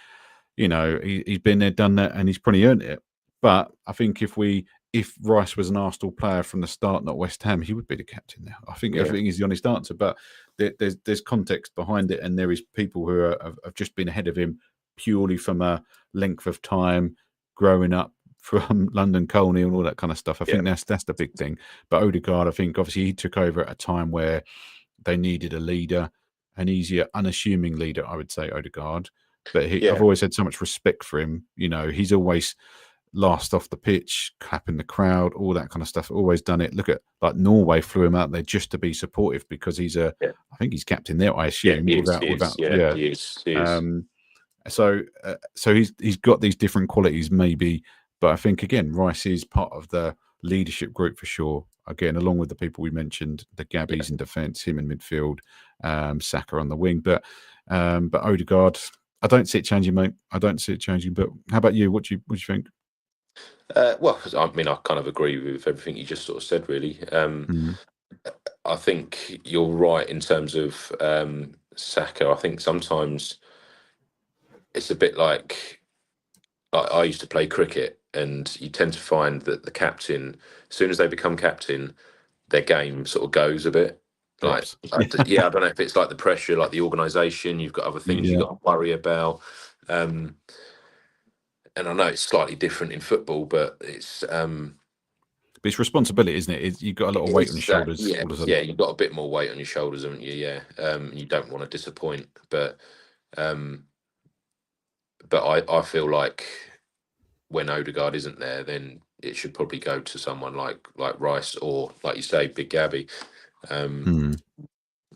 been there, done that, and he's probably earned it. But I think if Rice was an Arsenal player from the start, not West Ham, he would be the captain now. I think yeah, everything is the honest answer, but there's context behind it, and there is people who have just been ahead of him purely from a length of time, growing up from London Colney and all that kind of stuff. I yeah, think that's the big thing. But Odegaard, I think obviously he took over at a time where they needed a leader, an easier, unassuming leader, I would say, Odegaard. But I've yeah, always had so much respect for him. He's always last off the pitch, clapping the crowd, all that kind of stuff. Always done it. Look at like Norway flew him out there just to be supportive because yeah, I think he's captain there. I yeah. assume He is, he without is, yeah, yeah. he is. Um, so he's got these different qualities maybe, but I think again Rice is part of the leadership group for sure. Again, along with the people we mentioned, the Gabbies in defence, him in midfield, Saka on the wing, but Odegaard, I don't see it changing, mate. I don't see it changing. But how about you? What do you think? Well, I mean, I kind of agree with everything you just sort of said, really. Mm, I think you're right in terms of Saka. I think sometimes it's a bit like I used to play cricket, and you tend to find that the captain, as soon as they become captain, their game sort of goes a bit. Like, drops. Yeah. yeah, I don't know if it's like the pressure, like the organisation. You've got other things you've Yeah. got to worry about. Um, and I know it's slightly different in football, but But it's responsibility, isn't it? You've got a lot of weight on your it's shoulders yeah, all of a sudden. yeah. You've got a bit more weight on your shoulders, haven't you? Yeah, you don't want to disappoint, um, but I feel like when Odegaard isn't there, then it should probably go to someone like Rice or, like you say, Big Gabby. Um, Hmm.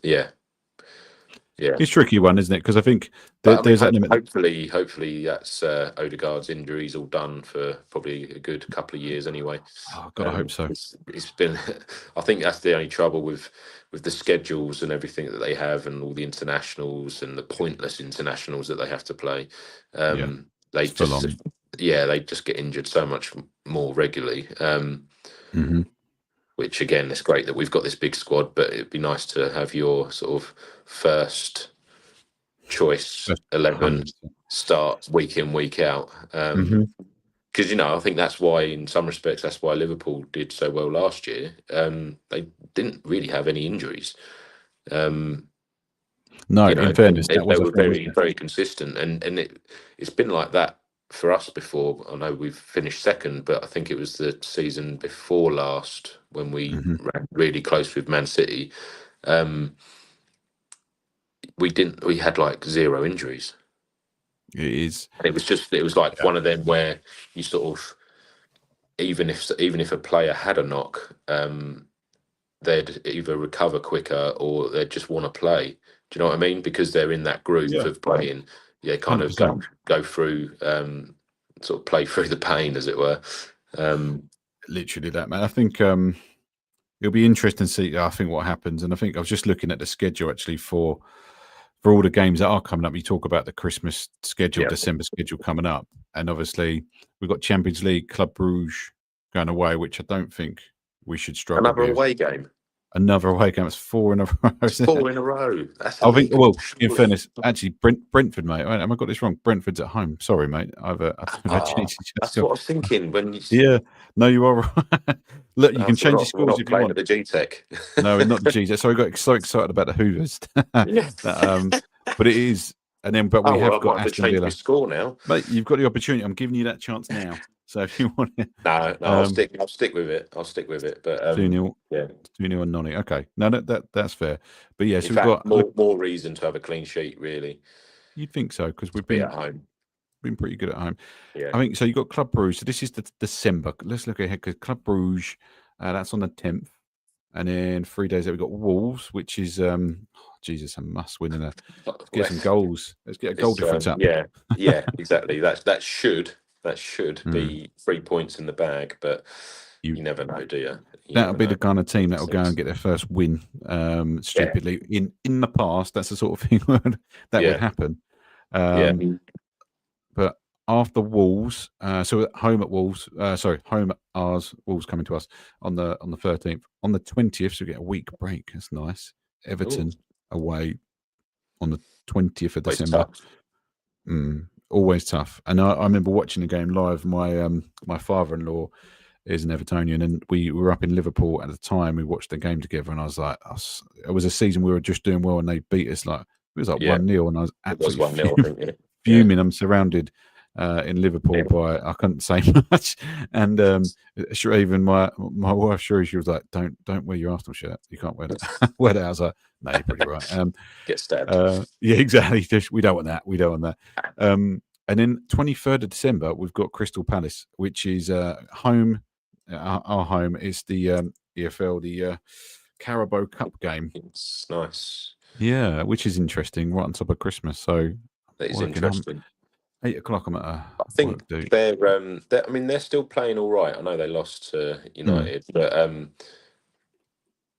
yeah, yeah. It's a tricky one, isn't it? Because I think But I mean, there's that limit. hopefully that's Odegaard's injuries all done for probably a good couple of years anyway. Oh, God, I hope so. It's been, I think that's the only trouble with the schedules and everything that they have, and all the internationals and the pointless internationals that they have to play. Yeah, They it's full just, on. yeah, they just get injured so much more regularly. Hmm. Which again, it's great that we've got this big squad, but it'd be nice to have your sort of first choice That's 11 100%. start week in, week out. Hmm. Because, I think that's why, in some respects, that's why Liverpool did so well last year. They didn't really have any injuries. Um, No, in fairness, that they was a were thing, very, wasn't it? very consistent, and it's been like that for us before. I know we've finished second, but I think it was the season before last when we Hmm. ran really close with Man City. Um, we didn't. We had like zero injuries. It is. And it was like Yeah. one of them where you sort of, even if a player had a knock, they'd either recover quicker or they'd just want to play. Do you know what I mean? Because they're in that groove Yeah. of playing. Yeah, kind of 100%. go through, sort of play through the pain, as it were. Um, Literally that, man. I think it'll be interesting to see. I think what happens, and I think I was just looking at the schedule actually for all the games that are coming up. You talk about the Christmas schedule, yeah, December schedule coming up, and obviously we've got Champions League, Club Bruges going away, which I don't think we should struggle another with. away game. Another away game. It's four in a row, It's isn't it? four in a row. That's I think. illegal, Well, in surely. fairness, actually, Brentford, mate. Have I got this wrong? Brentford's at home. Sorry, mate. I think I Ah, changed that's it. what I was thinking when you. Yeah. No, you are right. Look, you No, can so change your we're scores not if you playing at want. the G Tech. No, not the Jesus. So I got so excited about the Hoovers. Yeah. But it is, and then but we Oh well, have I might got have to Aston change my Villa, score now. mate. You've got the opportunity. I'm giving you that chance now. So if you want, No, no, um, I'll stick with it. I'll stick with it. But 2-0, yeah. 2-0 and Nonny. Okay, no, that's fair. But yeah, In so we've fact, got. Look, more reason to have a clean sheet, really, you'd think so because to we've be been at home. pretty good at home. Yeah. I think so. You got Club Bruges. So this is the December. Let's look ahead because Club Bruges. That's on the 10th, and then 3 days later we got Wolves, which is Jesus, a must win. Let's get Well, some goals. Let's get a goal it's difference up. yeah, yeah, exactly. That should Mm. be 3 points in the bag, but You you never know, do you? You That'll never be know. the kind of team that will go and Seems- get their first win. Yeah, Stupidly, in the past, that's the sort of thing that would yeah, happen. yeah. But after Wolves, so at home at Wolves, sorry, home at ours, Wolves coming to us on the 13th. On the 20th, so we get a week break. That's nice. Ooh, Everton away on the 20th of it's December. tough. Always tough. And I remember watching the game live. My father-in-law is an Evertonian, and we were up in Liverpool at the time. We watched the game together, and I was like, it was a season we were just doing well, and they beat us like it was like Yeah, 1-0, and I was it was absolutely 1-0, I think. Yeah, yeah, fuming. I'm surrounded in Liverpool yeah. by I couldn't say much, and sure, even my wife, sure, she was like, "Don't wear your Arsenal shirt. You can't wear that." wear that. I was like, "No, you're pretty right." Get stabbed. Yeah, exactly. We don't want that. We don't want that. And then 23rd of December, we've got Crystal Palace, which is home. Our home is the EFL, the Carabao Cup game. It's nice. Yeah, which is interesting, right on top of Christmas. So That is working. I'm interesting. 8 o'clock. I'm at a I think work do. I mean, they're still playing all right. I know they lost to Mm, United, but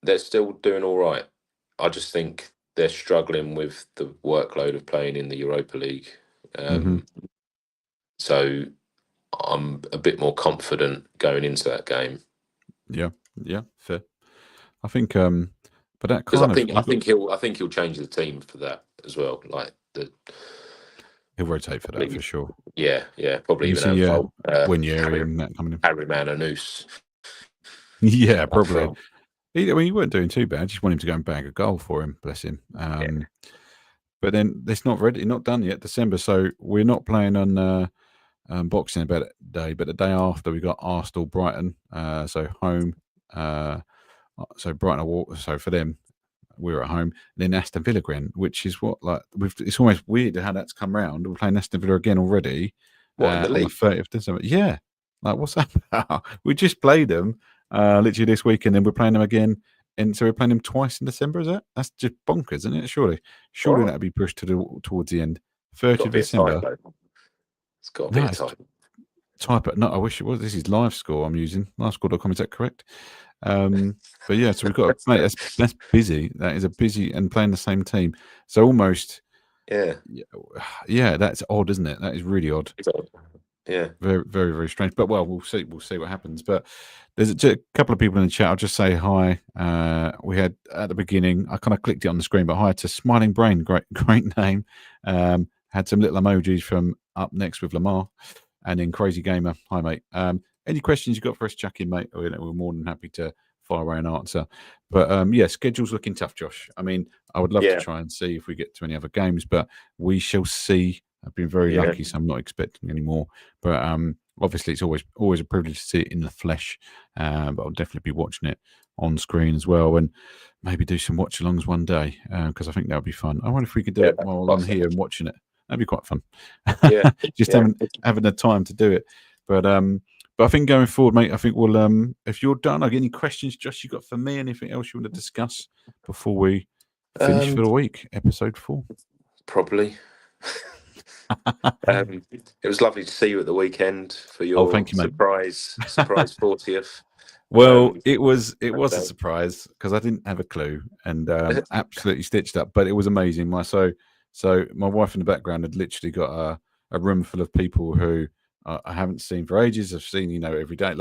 they're still doing all right. I just think they're struggling with the workload of playing in the Europa League, Hmm. So I'm a bit more confident going into that game Yeah, yeah, fair. I think, but that because kind of we got I think he'll change the team for that as well. Like the he'll rotate for that for probably, sure. yeah, Do probably you even see have Winieri and that coming in? Harry Mananus Yeah, up probably. front. I mean, he weren't doing too bad. Just want him to go and bag a goal for him, bless him. Yeah. But then it's not ready, not done yet. December, so we're not playing on Boxing Day, but the day after we got Arsenal, Brighton. So home. Uh, so Brighton, so for them, we're at home. And then Aston Villa again, which is what like it's almost weird how that's come round. We're playing Aston Villa again already What in the on the league? 30th of December. Yeah, like what's that about? We just played them literally this week, and then we're playing them again. And so we're playing them twice in December. Is that's just bonkers, isn't it? Surely What? that'd be pushed towards the end. It's 30th got to of be a December. typo. It's got to be No, a it's typo. type it. No, I wish it was. This is live score I'm using. Livescore.com. Is that correct? Um, but yeah, so we've got mate. That's busy. That is a busy and playing the same team. So almost, Yeah. yeah, that's odd, isn't it? That is really odd. Yeah. Very, very, very strange. But well, we'll see. We'll see what happens. But there's a couple of people in the chat. I'll just say hi. We had at the beginning. I kind of clicked it on the screen, but hi to Smiling Brain. Great, great name. Had some little emojis from Up Next with Lamar, and then Crazy Gamer. Hi, mate. Any questions you got for us, chuck in, mate? We're more than happy to fire away and answer. But yeah, schedule's looking tough, Josh. I mean, I would love to Yeah. try and see if we get to any other games, but we shall see. I've been very Yeah. lucky, so I'm not expecting any more. But obviously, it's always a privilege to see it in the flesh. But I'll definitely be watching it on screen as well, and maybe do some watch-alongs one day because I think that would be fun. I wonder if we could do Yeah. it while I'm here and watching it. That'd be quite fun. Yeah. Just Yeah. having the time to do it. But I think going forward, mate, I think we'll if you're done, I get any questions, Josh, you got for me, anything else you want to discuss before we finish for the week, episode 4. Probably. It was lovely to see you at the weekend for Oh, your thank you, mate. surprise 40th. Well, it was a Birthday. surprise because I didn't have a clue and absolutely stitched up, but it was amazing. So my wife in the background had literally got a room full of people who I haven't seen for ages. I've seen every day,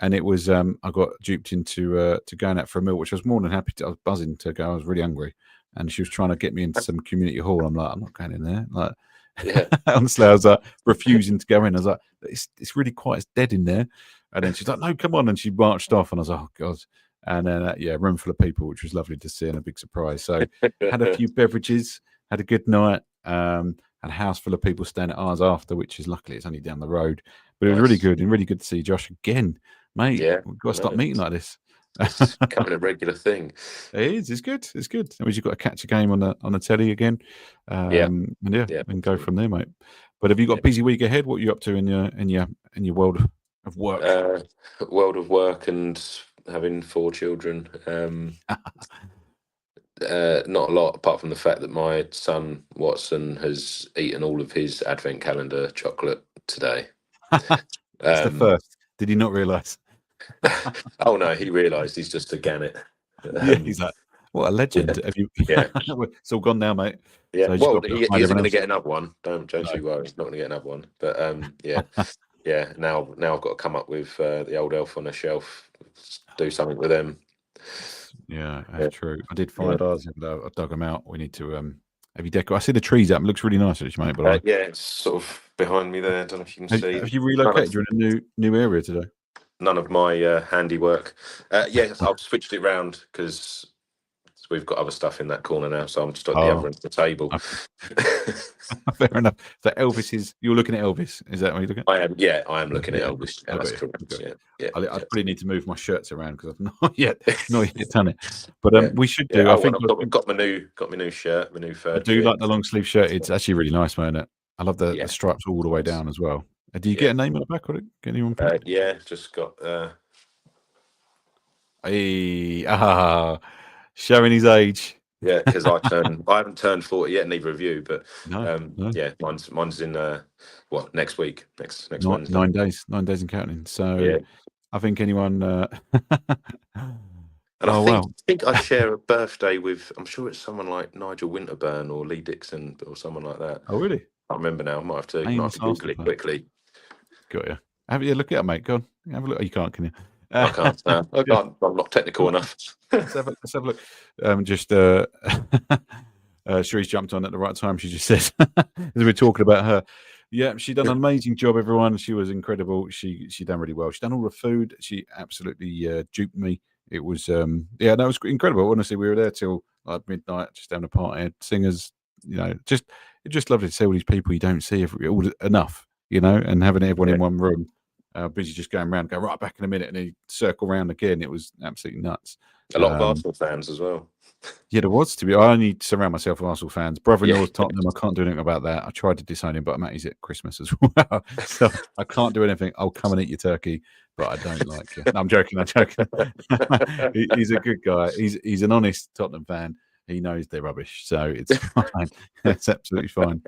and it was I got duped into to going out for a meal, which I was more than happy to. I was buzzing to go. I was really hungry, and she was trying to get me into some community hall. I'm like, I'm not going in there. Like, Yeah. honestly, I was refusing to go in. I was like, it's really quiet. It's dead in there. And then she's like, no, come on. And she marched off. And I was like, oh, God. And then, yeah, room full of people, which was lovely to see and a big surprise. So had a few beverages, had a good night, had a house full of people staying at ours after, which is luckily it's only down the road. But it was really Nice. good and really good to see Josh again. Mate, Yeah. we've got to start No, meeting like this. it's becoming a regular thing. It is. It's good. It's good. That means you've got to catch a game on the telly again, Yeah. and yeah, Yeah. and go from there, mate. But have you got Yeah. a busy week ahead? What are you up to in your world of work? World of work and having 4 children. Not a lot, apart from the fact that my son Watson has eaten all of his advent calendar chocolate today. It's the first. Did you not realise? Oh no, he realised he's just a gannet. Yeah, he's like, what a legend. Have you? Yeah, It's all gone now, mate. yeah. So you just Well, got to he hide isn't everyone going to else. get another one. Don't you worry, he's not going to get another one. But yeah, yeah. Now I've got to come up with the old elf on the shelf. Do something with them. Yeah, Yeah, that's true. I did yeah. find ours. I dug them out. We need to have you decorate. I see the trees up. It looks really nice, actually, mate. But Yeah, it's sort of behind me there. I don't know if you can have see. you None of, relocated? You're in a new area today. none of my handiwork. Yes, I've switched it round because we've got other stuff in that corner now. So I'm just at the other Oh, end of the table. okay. Fair enough. So Elvis is. You're looking at Elvis. Is that what you're looking at? I am. Yeah, I am looking at Yeah, Elvis. Yeah, I got that's you. I correct. got you. Yeah, yeah, I yeah. probably need to move my shirts around because I've not yet done it. But Yeah. we should Yeah. do. I Oh, and think got my new shirt, my new I third do fit. like the long sleeve shirt. It's actually really nice, man. I love the Yeah. stripes all the way down as well. Do you Yeah. get a name on the back or get anyone put? Yeah. Just got. Hey, showing his age. Yeah, because I haven't turned 40 yet, neither of you. But No, no, yeah, mine's in what, next week, next nine, Wednesday. 9 days, 9 days and counting. So Yeah. I think anyone. And Oh wow! I think I share a birthday with, I'm sure it's someone like Nigel Winterburn or Lee Dixon or someone like that. Oh really? I remember now. Might have Famous to Google Arsenal it player. quickly. Got you. Have you look it up, mate? Go on. Have a look. Oh, you can't, can you? I can't. No, I Yeah. can't. I'm not technical enough. Let's have a look. Just Cherie's jumped on at the right time. She just said, as we're talking about her, yeah, she done an amazing job. Everyone, she was incredible. She done really well. She done all the food. She absolutely duped me. It was yeah, that was incredible. Honestly, we were there till like midnight, just having a party. Had singers, just lovely to see all these people you don't see enough, and having everyone Yeah. in one room. Busy just going around, go right back in a minute, and then circle around again. It was absolutely nuts. A lot of Arsenal fans as well. Yeah, there was to be. I only surround myself with Arsenal fans. Yeah. Brother-in-law's Tottenham. I can't do anything about that. I tried to disown him, but Matty's at Christmas as well, so I can't do anything. I'll come and eat your turkey, but I don't like you. No, I'm joking. I'm joking. He's a good guy. He's an honest Tottenham fan. He knows they're rubbish, so it's fine. It's absolutely fine.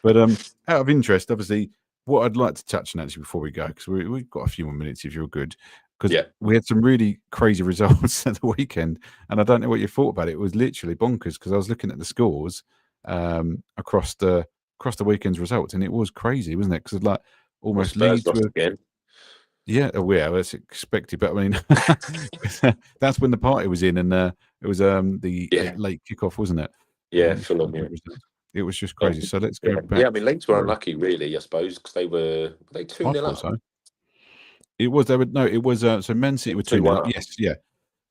But out of interest, obviously, what I'd like to touch on actually before we go, because we've got a few more minutes if you're good, because Yeah. we had some really crazy results at the weekend, and I don't know what you thought about it. It was literally bonkers because I was looking at the scores across the weekend's results, and it was crazy, wasn't it? Because like Well, almost Spurs Leeds lost were, again. yeah, that's expected. But I mean, that's when the party was in, and it was the Yeah. late kickoff, wasn't it? Yeah. Just Fulham. trying to Yeah. think of results. It was just Yeah. crazy. So let's go Yeah. Yeah. back I mean, Leeds were through. unlucky, really. I suppose because were they 2 I 0 thought up? so. It was. They would no. It was. So Man City were 2-0 2-1 up. up. Yes, yeah.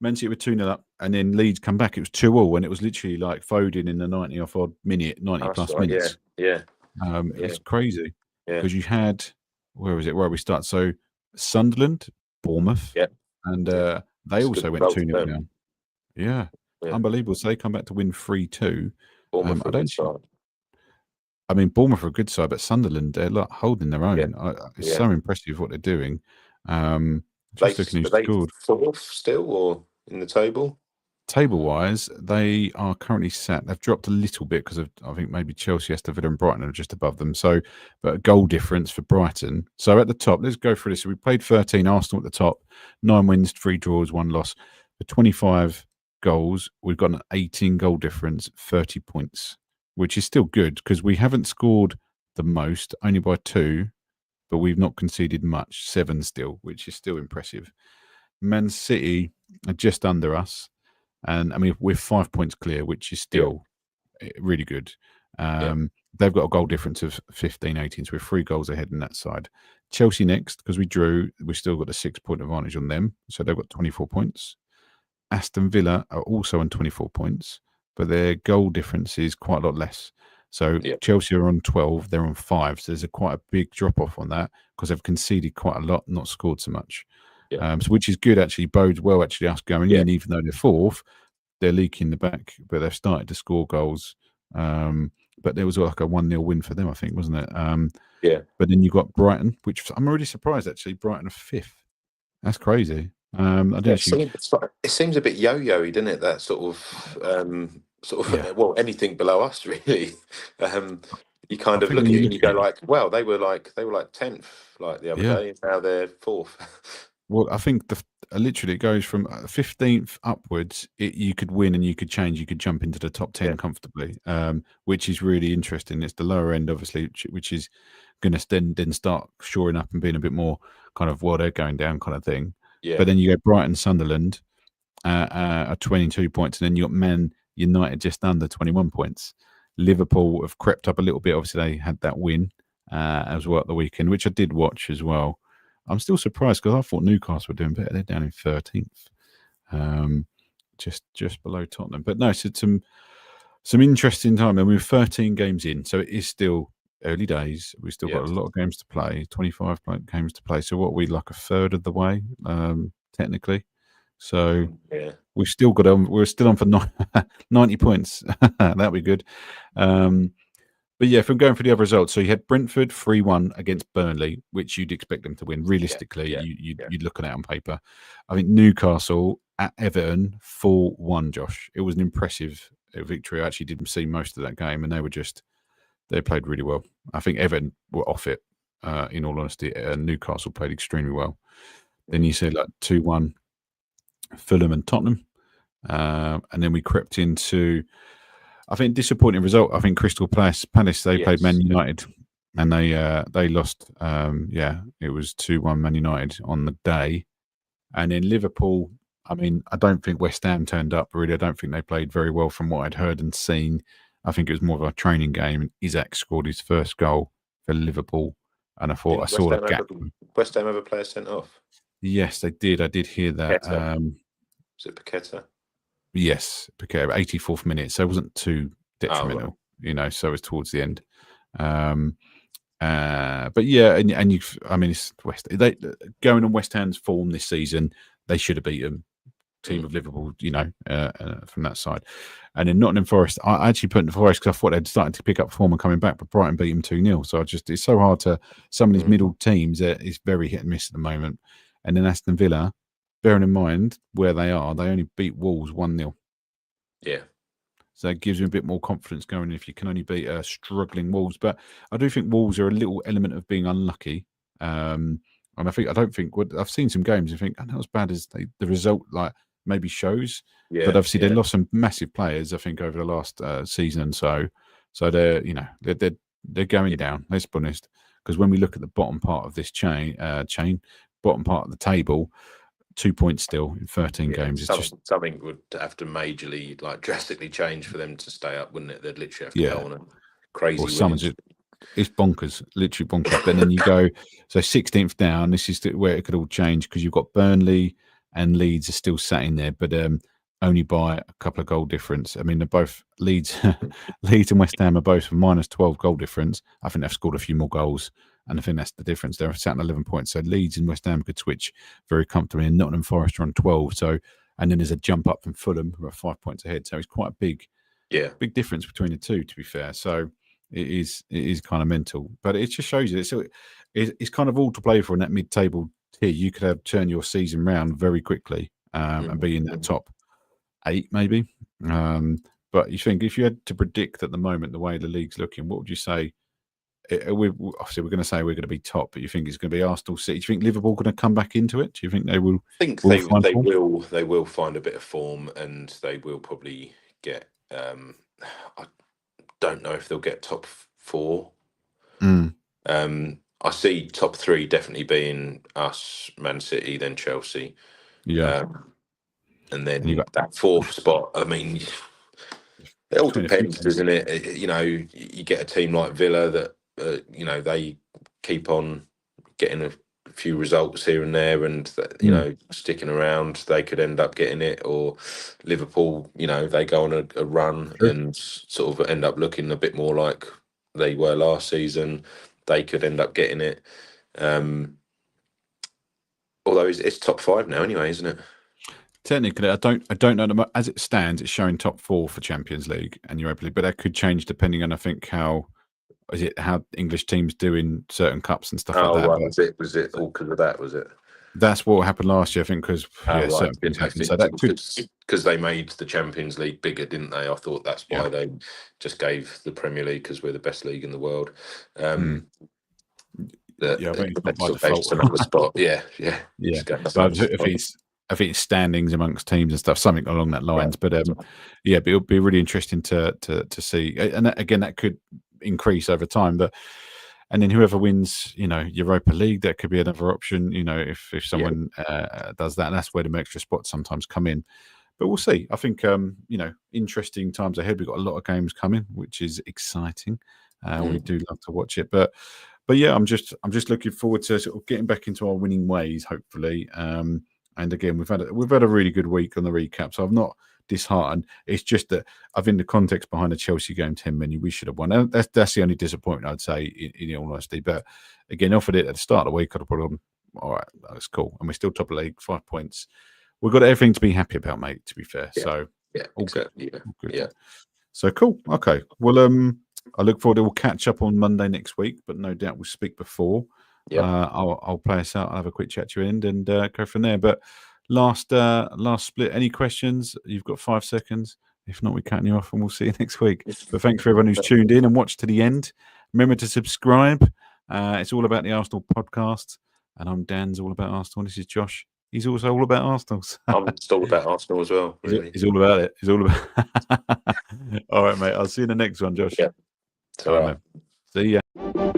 Man City were 2-0 up, and then Leeds come back. It was 2-2, and it was literally like Foden in the 90 off odd minute, 90 That's plus right. Yeah. minutes. Yeah. It Yeah. was crazy Yeah. because you had where was it? Where we start? So Sunderland, Bournemouth, Yeah. and Yeah. they It's a good also went result 2-0 for them. down. Yeah, Yeah. unbelievable. So they come back to win 3-2. Bournemouth I were a good don't. side. I mean, Bournemouth are a good side, but Sunderland they're like holding their Yeah. own. It's Yeah. so impressive what they're doing. Just looking who Are they scored. fourth still or in the table? Table wise, they are currently sat. They've dropped a little bit because of I think maybe Chelsea, Aston Villa, and Brighton are just above them. So, but a goal difference for Brighton. So at the top, let's go through this. So we played 13. Arsenal at the top, 9 wins, 3 draws, 1 loss. For 25 goals, we've got an 18 goal difference, 30 points, which is still good because we haven't scored the most, only by 2, but we've not conceded much, 7 still, which is still impressive. Man City are just under us. And I mean, we're 5 points clear, which is Yeah. still really good. Yeah. They've got a goal difference of 15, 18, so we're 3 goals ahead on that side. Chelsea next, because we drew, we've still got a 6-point advantage on them, so they've got 24 points. Aston Villa are also on 24 points, but their goal difference is quite a lot less. So Yeah. Chelsea are on 12, they're on 5, so there's quite a big drop off on that because they've conceded quite a lot, not scored so much. Yeah. So which is good, actually, bodes well, actually, us going Yeah. in, even though they're 4th, they're leaking the back, but they've started to score goals. But there was like a 1-0 win for them, I think, wasn't it? Yeah. But then you got Brighton, which I'm really surprised, actually. Brighton are 5th. That's crazy. I didn't Yeah, actually. it seems a bit yo-yo-y, doesn't it? That sort Yeah. of well, anything below us really. Um, you I kind of think look when at you it and look you at go it, like, well, they were like 10th like the other yeah. day, and now they're 4th. Well, I think literally it goes from 15th upwards. You could win and you could change. You could jump into the top 10 Yeah, comfortably, which is really interesting. It's the lower end, obviously, which is going to then start shoring up and being a bit more kind of well, they're going down kind of thing. yeah, But then you go Brighton, Sunderland at 22 points, and then you got Man United just under 21 points. Liverpool have crept up a little bit. Obviously, they had that win as well at the weekend, which I did watch as well. I'm still surprised because I thought Newcastle were doing better. They're down in 13th, just below Tottenham. But no, it's some interesting time. And we're 13 games in, so it is still early days. We've still yeah, got a lot of games to play, 25 games to play. So what are we like a third of the way, technically? So yeah, we've still got on. We're still on for 90 points. That'd be good. But yeah, if I'm going for the other results, so you had Brentford 3-1 against Burnley, which you'd expect them to win. Realistically, yeah, you'd looking at it on paper. I think Newcastle at Everton 4-1. Josh, it was an impressive victory. I actually didn't see most of that game, and they played really well. I think Everton were off it. In all honesty, Newcastle played extremely well. Then you said like 2-1 Fulham and Tottenham. And then we crept into I think disappointing result. I think Crystal Palace they played Man Yes. United and they lost. Yeah, it was 2-1 Man United on the day, and then Liverpool. I mean, I don't think West Ham turned up really. I don't think they played very well from what I'd heard and seen. I think it was more of a training game. And Isaac scored his first goal for Liverpool, and I thought I Didn't saw the gap. West Ham have a player sent off? Yes, they did. I did hear that. Paqueta. Was it Paqueta? Yes, Piquet, 84th minute, so it wasn't too detrimental, so it was towards the end. But yeah, and you, I mean, it's they going on West Ham's form this season, they should have beaten team of Liverpool, from that side. And in Nottingham Forest, I actually put in the Forest because I thought they'd started to pick up form and coming back, but Brighton beat them 2-0. So it's so hard to, some of these middle teams, it's very hit and miss at the moment. And then Aston Villa, bearing in mind where they are, they only beat Wolves 1-0. Yeah. So it gives you a bit more confidence going if you can only beat struggling Wolves. But I do think Wolves are a little element of being unlucky. And I don't think I've seen some games. I think not as bad as the result maybe shows. Yeah. But obviously they lost some massive players. I think over the last season and so. So they're they're going down. Let's be honest. Because when we look at the bottom part of this bottom part of the table, 2 points still in 13 games. It's something would have to majorly, drastically change for them to stay up, wouldn't it? They'd literally have to go on a crazy win. It's bonkers, literally bonkers. But then you go, so 16th down, this is where it could all change because you've got Burnley and Leeds are still sat in there, but only by a couple of goal difference. I mean, they're both Leeds and West Ham are both minus 12 goal difference. I think they've scored a few more goals. And I think that's the difference. They're sat on 11 points. So Leeds and West Ham could switch very comfortably. And Nottingham Forest are on 12. So, and then there's a jump up from Fulham, who are 5 points ahead. So it's quite a big difference between the two, to be fair. So it is kind of mental. But it just shows you it's kind of all to play for in that mid-table tier. You could turn your season round very quickly and be in that top 8, maybe. But you think if you had to predict at the moment the way the league's looking, what would you say? Obviously, we're going to say we're going to be top, but you think it's going to be Arsenal, City? Do you think Liverpool going to come back into it? Do you think they will? I think they will find a bit of form, and they will probably get. I don't know if they'll get top 4. I see top 3 definitely being us, Man City, then Chelsea. Yeah, and then that 4th spot. I mean, it all depends, doesn't it? You get a team like Villa that. They keep on getting a few results here and there, and sticking around. They could end up getting it, or Liverpool. They go on a run and sort of end up looking a bit more like they were last season. They could end up getting it. Although it's top 5 now, anyway, isn't it? Technically, I don't know. As it stands, it's showing top 4 for Champions League and Europa League, but that could change depending on, I think, how English teams do in certain cups and stuff like that. Right. Was it all because of that? Was it? That's what happened last year, I think, because certain things happened. So that could, because they made the Champions League bigger, didn't they? I thought that's why they just gave the Premier League, because we're the best league in the world. I think it's not by default. Another spot. Yeah. But if it's standings amongst teams and stuff, something along that lines. Right. But but it'll be really interesting to see. And again, that could increase over time, and then whoever wins Europa League, that could be another option, if someone does that, and that's where the extra spots sometimes come in. But we'll see. I think interesting times ahead. We've got a lot of games coming, which is exciting. We do love to watch it, but yeah, I'm just looking forward to sort of getting back into our winning ways, hopefully. And again, we've had a really good week on the recap, so I'm not disheartened. It's just that I think the context behind the Chelsea game 10 menu, we should have won. That's the only disappointment, I'd say, in all honesty. But again, offered it at the start of the week, I'd have put on, all right, that's cool. And we're still top of the league, 5 points. We've got everything to be happy about, mate, to be fair. Yeah. So all exactly. Good. Yeah. So cool. Okay. Well, I look forward to, we'll catch up on Monday next week, but no doubt we'll speak before. Yeah. I'll play us out. I'll have a quick chat to you and go from there. But last split, any questions? You've got 5 seconds. If not, we're cutting you off and we'll see you next week. But thanks for everyone who's tuned in and watched to the end. Remember to subscribe. It's all about the Arsenal podcast. And I'm Dan's all about Arsenal. This is Josh. he's also all about Arsenal. So I'm still about Arsenal as well. Really. he's all about it. He's all about. All right, mate. I'll see you in the next one, Josh. Yeah. It's all All right, right. mate. See ya.